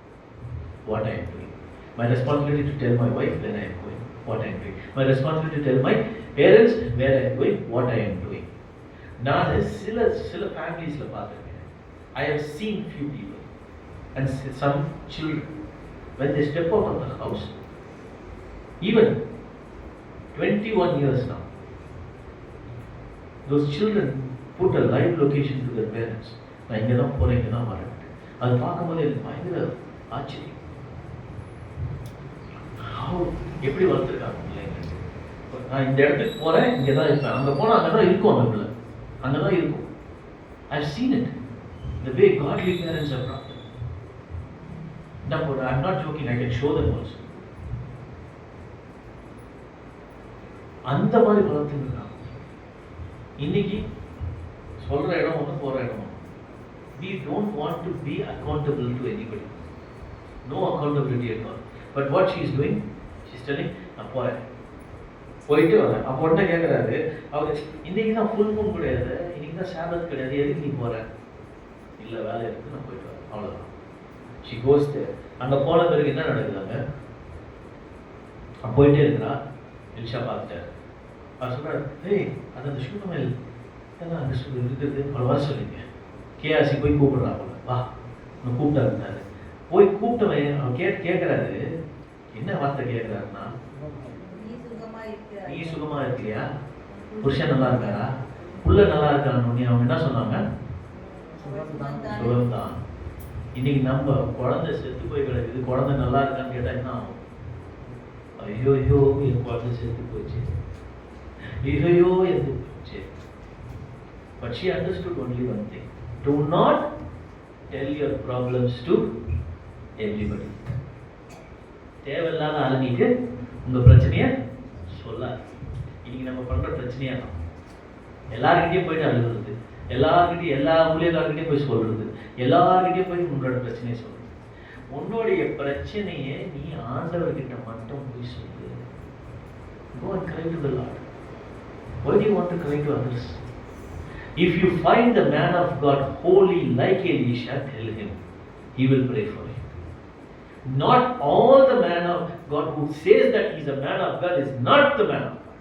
what I am doing. My responsibility to tell my wife where I am going, what I am doing. My responsibility to tell my parents where I am going, what I am doing. நான் சில ஃபேமிலிஸ்ல பார்த்துருக்கேன். I have seen few people and some children when they step out of the house, even 21 years now, those children put a live location to their parents. நான் இங்கே தான் போகிறேன், இங்கே தான் வரேன். அது பார்க்கும்போது எனக்கு பயங்கர ஆச்சரியம். எப்படி வளர்த்துருக்காங்க பிள்ளைங்க. நான் இந்த இடத்துக்கு போகிறேன், இங்கே தான் இருப்பேன், அங்கே போனால் அங்கே தான் இருக்கும், அந்த பிள்ளை அங்கே தான் இருக்கும். I've seen it, the way godly parents have brought them. I'm not joking, I can show them also. அந்த மாதிரி வளர்த்துருக்காங்க. இன்னைக்கு சொல்ற இடம் ஒன்று, போகிற இடம் ஒன்று. We don't want to be accountable to anybody. No accountability at all. But what she is doing, she is telling, நான் போகிறேன், போயிட்டு வரேன். அப்போ உடனே கேட்குறாரு அவர், இன்னைக்கு தான் ஃபுல் மூன் கிடையாது, இன்னைக்கு தான் சாபத் கிடையாது, எதுக்கு நீ போகிற? இல்லை வேலை இருக்குது, நான் போயிட்டு வரேன், அவ்வளோதான். ஷி கோஸ் தேர். அங்கே போன பிறகு என்ன நடக்குதாங்க? போயிட்டே இருக்கிறா. எலிஷா பார்த்துட்டார். அவர் சொல்கிறார், ஏய் அது அந்த ஷூமேல் ஏன்னா அங்கே இருக்குது, அவளை வர சொல்லிங்க. கேஆர்சி போய் கூப்பிடுறா, அவளை வா, அவனை கூப்பிட்டா இருந்தாரு. போய் கூப்பிட்டவன் அவன் கேட்குறாரு, என்ன வார்த்தை கேட்குறாருன்னா, நீ சுகமா இருக்கிறியா, புருஷன் நல்லா இருக்காரா, புள்ள நல்லா இருக்கான்னு அவங்க என்ன சொன்னாங்க? சுகம்தான். இன்னைக்கு நம்ம குழந்தை செத்து போய் கிடக்குது, குழந்தை நல்லா இருக்கான்னு கேட்டா என்ன ஆகும்? ஐயோ என் குழந்தை செத்து போச்சு, ஐயோ எது போச்சு. But she understood only one thing: do not tell your problems to everybody. தேவையில்லாத ஆளுங்களுக்கு உங்க பிரச்சனைய சொல்லாது. இன்னைக்கு நம்ம பண்ற பிரச்சனையா தான் எல்லாருக்கிட்டையும் போயிட்டு அழுகுறது, எல்லாருக்கிட்டையும் எல்லா ஊழியர்கிட்டையும் போய் சொல்றது, எல்லாருக்கிட்டையும் போய் உன்னோட பிரச்சனையை சொல்றது. உன்னுடைய பிரச்சனையை நீ ஆண்டவர்கிட்ட மட்டும் போய் சொல்லு. Go and cry to the Lord. Why do you want to cry to others? If you find the man of God holy like Elisha, tell him. He will pray for you. Not all the man of God who says that he is a man of God is not the man of God.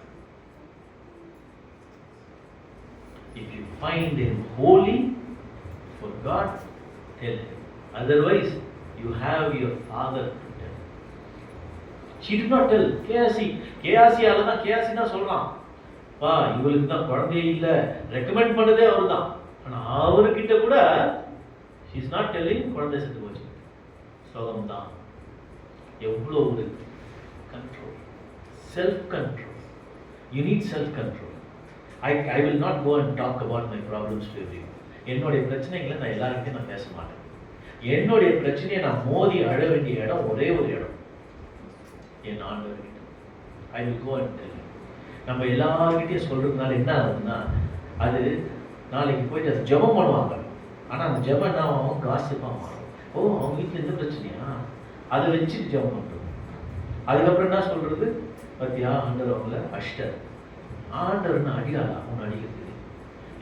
If you find him holy for God, tell him. Otherwise, you have your father to tell. She did not tell. கேஆசி ஆலதான் கேஆசினா சொல்றான், பா இவளுக்கு தான் குழந்தையே இல்லை, recommend பண்ணதே அவர் தான். ஆனால் அவர்கிட்ட கூட she is not telling குழந்தை செத்து போச்சு. சோகம் தான். எவ்வளோ ஒரு control, self control. You need self control. I will not go and talk about my problems to everyone. என்னுடைய பிரச்சனைகளை நான் எல்லாருக்கிட்டையும் நான் பேச மாட்டேன். என்னுடைய பிரச்சனையை நான் மோதி அழ வேண்டிய இடம் ஒரே ஒரு இடம், என் ஆண்டவர்கிட்ட. I will go and tell him. நம்ம எல்லார்கிட்டையும் சொல்றதுனால என்ன ஆகுதுன்னா, அது நாளைக்கு போயிட்டு அது ஜெபம் பண்ணுவாங்க. ஆனால் அந்த ஜெபம் என்ன ஆகும், காசிப்பாக மாறும். ஓ அவங்க வீட்டில் எந்த பிரச்சனையா, அதை வச்சுட்டு ஜெபம் பண்ணுறது. அதுக்கப்புறம் என்ன சொல்றது, பத்தியா ஆண்டவர் அவங்கள அஷ்டர், ஆண்டவர்னு அடியாளா அவங்க அடிக்கிறது.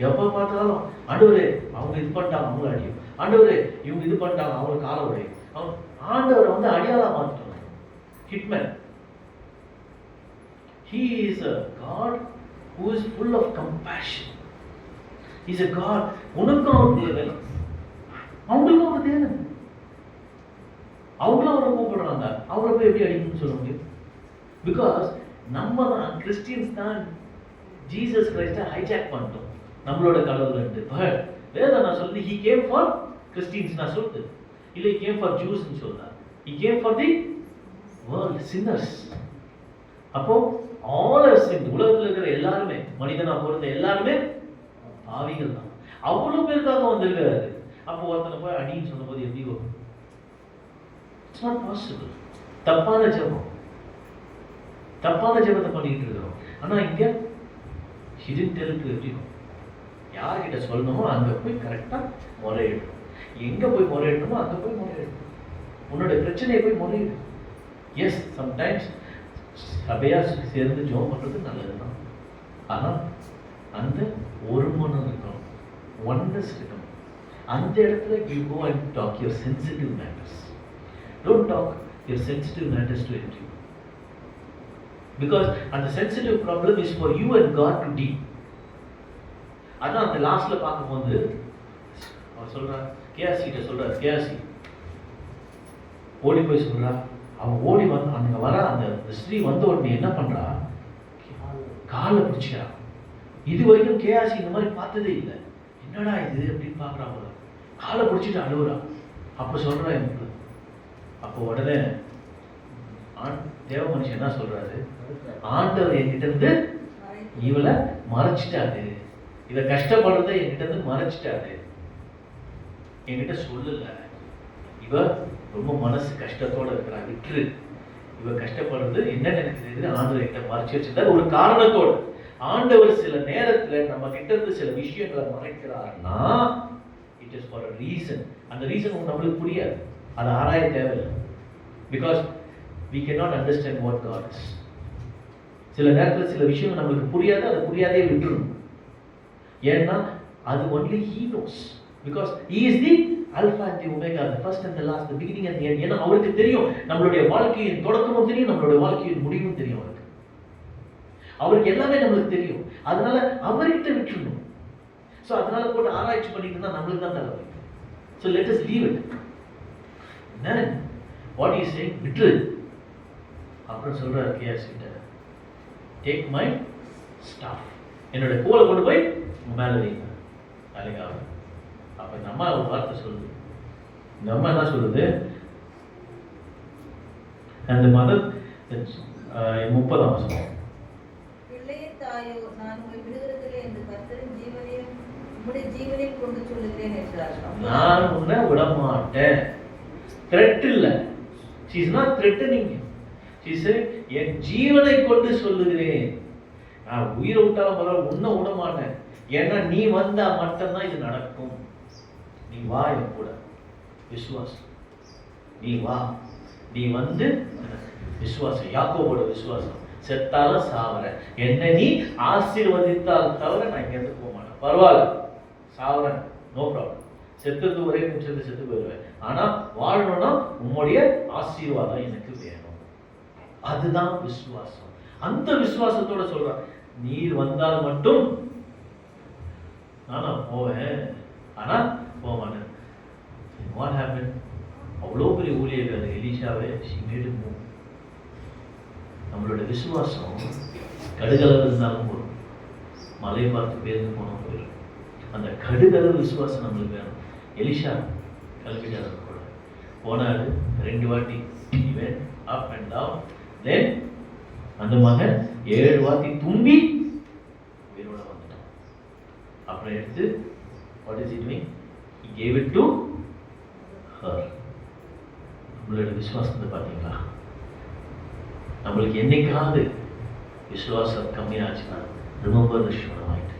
எப்போ பார்த்தாலும் ஆண்டவரே அவங்க இது பண்ணிட்டாங்க அவங்கள அடியும், ஆண்டவரே இவங்க இது பண்ணிட்டாங்க அவங்களுக்கு கால உடையும். அவங்க ஆண்டவரை வந்து அடியாளா மாற்றிட்டாங்க, Hitman. He is a God who is full of compassion. He is a God. உனக்கும் அவர் தேவை, அவங்களுக்கும் அவர் தேவை. அவங்களும் அவரை கூப்பிடுறாங்க, அவரை போய் எப்படி அடிக்கணும்னு சொல்ல முடியும்? பிகாஸ் நம்ம தான் கிறிஸ்டியன்ஸ் தான் ஜீசஸ் கிரைஸ்டை ஹைஜாக் பண்ணிட்டோம் நம்மளோட கடவுள்ன்ட்டு. பட் வேதம் நான் சொல்லுது, he came for Christians நான் சொல்லுது இல்லை, he came for Jews ன்னு சொல்றார். he came for the world sinners. அப்போ all are sinned. உலகத்தில் இருக்கிற எல்லாருமே, மனிதனா பிறந்த எல்லாருமே பாவிகள் தான். அவ்வளவு பேருக்காக வந்திருக்காரு. அப்போ ஒருத்தனை போய் அடின்னு சொன்ன போது எப்படி வரும்? It's not possible. தப்பான ஜெபம், தப்பான ஜெபத்தை பண்ணிட்டு இருக்கிறோம். ஆனா இங்க he didn't tell to everyone. யார்கிட்ட சொல்லணுமோ அங்க போய் கரெக்டா முறையிடணும். எங்க போய் முறையிடணுமோ அங்க போய் முறையிடணும். உன்னோட பிரச்சனையை போய் முறையிடு. எஸ், சம்டைம்ஸ் சபையா சேர்ந்து ஜெபம் பண்றது நல்லதுதான். ஆனா அந்த ஒரு மனம் இருக்கணும், ஒன்னஸ் இருக்கணும். அந்த இடத்துல you go and talk your sensitive matters. Don't talk your sensitive matters to anyone. Because and the sensitive problem is for you and God to deal. அதான் அந்த லாஸ்ட்ல பார்க்கும்போது அவர் சொல்றார், கேஆசி கிட்ட சொல்றார், கேஆசி ஓடி போய் சொல்றா. அவன் ஓடி வந்து அங்க வர அந்த ஸ்திரீ வந்த உடனே என்ன பண்றா, காலை பிடிச்சா. இது வரைக்கும் கேஆசி இந்த மாதிரி பார்த்ததே இல்லை. என்னடா இது அப்படின்னு பாக்குறாங்க, காலை பிடிச்சிட்டு அழுகுறா. அப்ப சொல்றா எனக்கு. அப்போ உடனே தேவ மனுஷன் என்ன சொல்றாரு, ஆண்டவர் என்கிட்ட இருந்து இவளை மறைச்சிட்டாரு, இவ கஷ்டப்படுறதை என்கிட்ட இருந்து மறைச்சிட்டாரு, என்கிட்ட சொல்லல. இவ ரொம்ப மனசு கஷ்டத்தோட இருக்கிறா, விட்டுரு. இவ கஷ்டப்படுறது என்ன நினைக்கிறது, ஆண்டவர் கிட்ட மறைச்சு வச்சிருந்தாரு ஒரு காரணத்தோடு. ஆண்டவர் சில நேரத்துல நம்ம கிட்ட இருந்து சில விஷயங்களை மறைக்கிறாருன்னா it is for a reason. அந்த ரீசன் நம்மளுக்கு புரியாது, அதை ஆராய தேவையில்லை. Because we cannot understand what God is. சில நேரத்தில் சில விஷயம் நம்மளுக்கு புரியாது, அது புரியாதே விட்டுரும். ஏன்னா அது only he knows, because he is the alpha and the omega, the first and the last, the beginning and the end. ஏன்னா அவருக்கு தெரியும் நம்மளுடைய வாழ்க்கையின் தொடக்கமும் தெரியும், நம்மளுடைய வாழ்க்கையின் முடிவும் தெரியும். அவருக்கு எல்லாமே நம்மளுக்கு தெரியும். அதனால அவர்கிட்ட விட்டுறணும். ஸோ அதனால போட்டு ஆராய்ச்சி பண்ணிட்டு இருந்தா நம்மளுக்கு தான் தலைவலி. So let us leave it. then what he is saying, விட்டுரு. அப்புறம் சொல்றாரு கேஆசி கிட்ட, டேக் மை ஸ்டாஃப், என்னோட கோலை கொண்டு போய் மேலே வைங்க, வேலைக்கு ஆகும். அப்ப இந்த அம்மா ஒரு வார்த்தை சொல்லுது. இந்த அம்மா என்ன சொல்லுது, அந்த மதர் 30ஆம் வசனம், பிள்ளையின் தாயோ, நான் உங்களை விடுகிறதில்லை என்று கர்த்தரின் ஜீவனையும் உம்முடைய ஜீவனையும் கொண்டு சொல்லுகிறேன் என்றார். நான் உன்னை விட மாட்டேன். த்ரெட் இல்ல, she is not threatening him. she said, என் ஜீவனை கொண்டு சொல்லுகிறேன், நான் உயிரை விட்டாலும் பரவாயில்ல, உன்னை விட மாட்டேன். ஏன்னா நீ வந்தா மட்டும்தான் இது நடக்கும். நீ வா என் கூட, விசுவாசம். நீ வா, நீ வந்து விசுவாசம், யாக்கோபோட விசுவாசம். செத்தாலும் சாவற, என்னை நீ ஆசீர்வதித்தால் தவிர நான் இங்கேருந்து போக மாட்டேன். பரவாயில்ல, சாவறேன், நோ ப்ராப்ளம், செத்துறது ஒரே நிமிஷத்துல செத்து போயிடுவேன், ஆனா வாழணும்னா உம்முடைய ஆசீர்வாதம் எனக்கு வேணும். அதுதான் விசுவாசம். அந்த விசுவாசத்தோட சொல்றான், நீர் வந்தால் மட்டும் நானா போவேன், ஆனா போக மாட்டேன். What happened? அவ்வளோ பெரிய ஊழியர்கள் எலிஷாவே she made a move. நம்மளோட விசுவாசம் கடுகளவு இருந்தாலும் போதும், மலை பார்த்து பேருந்து போனால் போயிடும். அந்த கடுகளவு விசுவாசம் நம்மளுக்கு வேணும். எலிஷா கிளம்பிட்டாரு கூட, போனாரு 2 வாட்டி, இவன் அப் அண்ட் டவுன். தென் அந்த மகன் 7 வாட்டி தும்பி உயிரோட வந்துட்டான். அப்புறம் எடுத்து what is he doing? He gave it to her. நம்மளோட விசுவாசத்தை பார்த்தீங்களா? நம்மளுக்கு என்னைக்காவது விசுவாசம் கம்மியாச்சுன்னா ரிமெம்பர் தி ஷுனமைட்.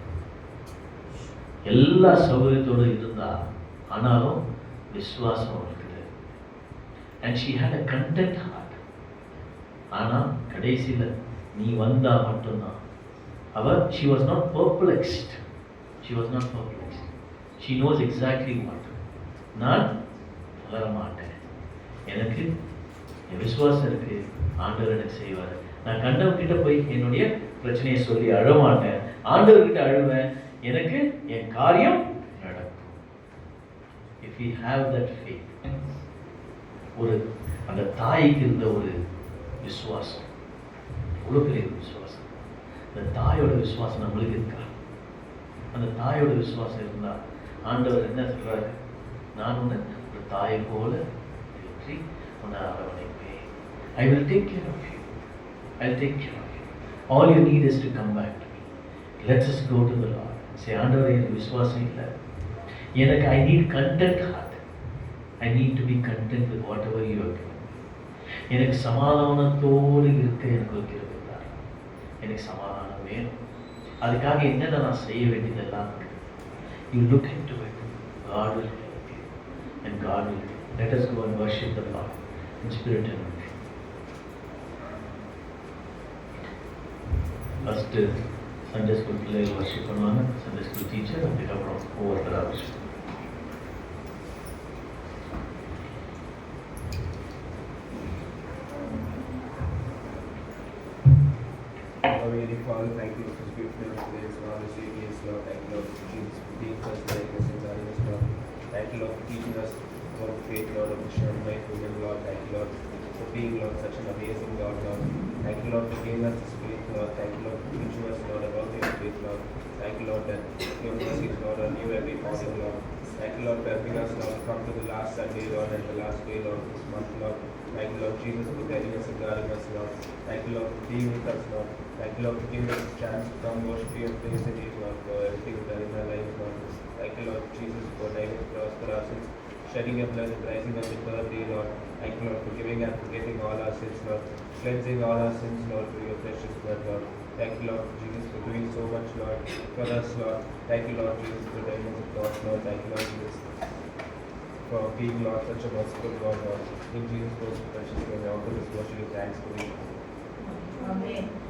எல்லா சௌகரியத்தோடு இருந்தா ஆனாலும் விசுவாசம் இருக்குது. And she had a content heart. ஆனால் கடைசியில் நீ வந்தா மட்டும்தான் அவ she was not perplexed. She was not perplexed. She knows exactly what. நான் வளர மாட்டேன், எனக்கு என் விசுவாசம் இருக்கு, ஆண்டவர் எனக்கு செய்வார். நான் கண்டவர்கிட்ட போய் என்னுடைய பிரச்சனையை சொல்லி அழமாட்டேன், ஆண்டவர்கிட்ட அழுவேன், எனக்கு என் காரியம் நடக்கும். If we have that faith, ஒரு அந்த தாய்க்கு இருந்த ஒரு விசுவாசம், அவ்வளோ பெரிய விசுவாசம். அந்த தாயோட விசுவாசம் நம்மளுக்கு இருக்கா? அந்த தாயோட விசுவாசம் இருந்தா ஆண்டவர் என்ன சொல்றாரு? நான் உன்னை ஒரு தாயை போல தேற்றி உன்னை அரவணைப்பேன். I will take care of you. I'll take care of you. All you need is to come back to me. Let's just go to the Lord. Say, ஆண்டவரே எனக்கு விசுவாசம் இல்லை, எனக்கு I need content heart. I need to be content with whatever you are doing. எனக்கு சமாதானத்தோடு இருக்க எனக்கு ஒரு கிருபை தார். எனக்கு சமாதானம் வேணும். அதுக்காக என்னென்ன நான் செய்ய வேண்டியதெல்லாம் இருக்கு. You look into it. God will help you. And God will. Let us go and worship the Lord in spirit and in truth. First, Sunday school பிள்ளைகள் worship பண்ணுவாங்க. Sunday school teacher, அதுக்கப்புறம் ஒவ்வொருத்தராக worship. Almighty Father, thank you for this beautiful place, Lord, this evening, Lord. Thank you, Lord, for Jesus, for being us, like us, and guiding us, Lord. Thank you, Lord, for teaching us about faith, Lord, of the Shunammite women, Lord. Thank you, Lord, for being, Lord, such an amazing God, Lord. Thank you, Lord, for giving us this faith, Lord. Thank you, Lord, for teaching us, Lord, about your faith, Lord. Thank you, Lord, that your mercies, Lord, are new every morning, Lord. Thank you, Lord, for helping us, Lord, to come to the last Sunday, Lord, and the last day, Lord, of this month, Lord. Thank you, Lord Jesus, for guiding us and guarding us, Lord. Thank you, Lord, for being with us, Lord. Thank you, Lord, for giving us a chance to come worship you and praise you, Lord, for everything you've done in our lives, Lord. Thank you, Lord Jesus, for dying on the cross for our sins, shedding your blood and rising on the third day, Lord. Thank you, Lord, for giving and forgetting all our sins, Lord. Cleansing all our sins, Lord, through your precious blood, Lord. Thank you, Lord Jesus, for doing so much, Lord, for us, Lord. Thank you, Lord Jesus, for dying on the cross, Lord. Thank you, Lord Jesus, for being, Lord, such a merciful God, Lord. In Jesus' most precious name, I offer this worship with thanks for you. Amen.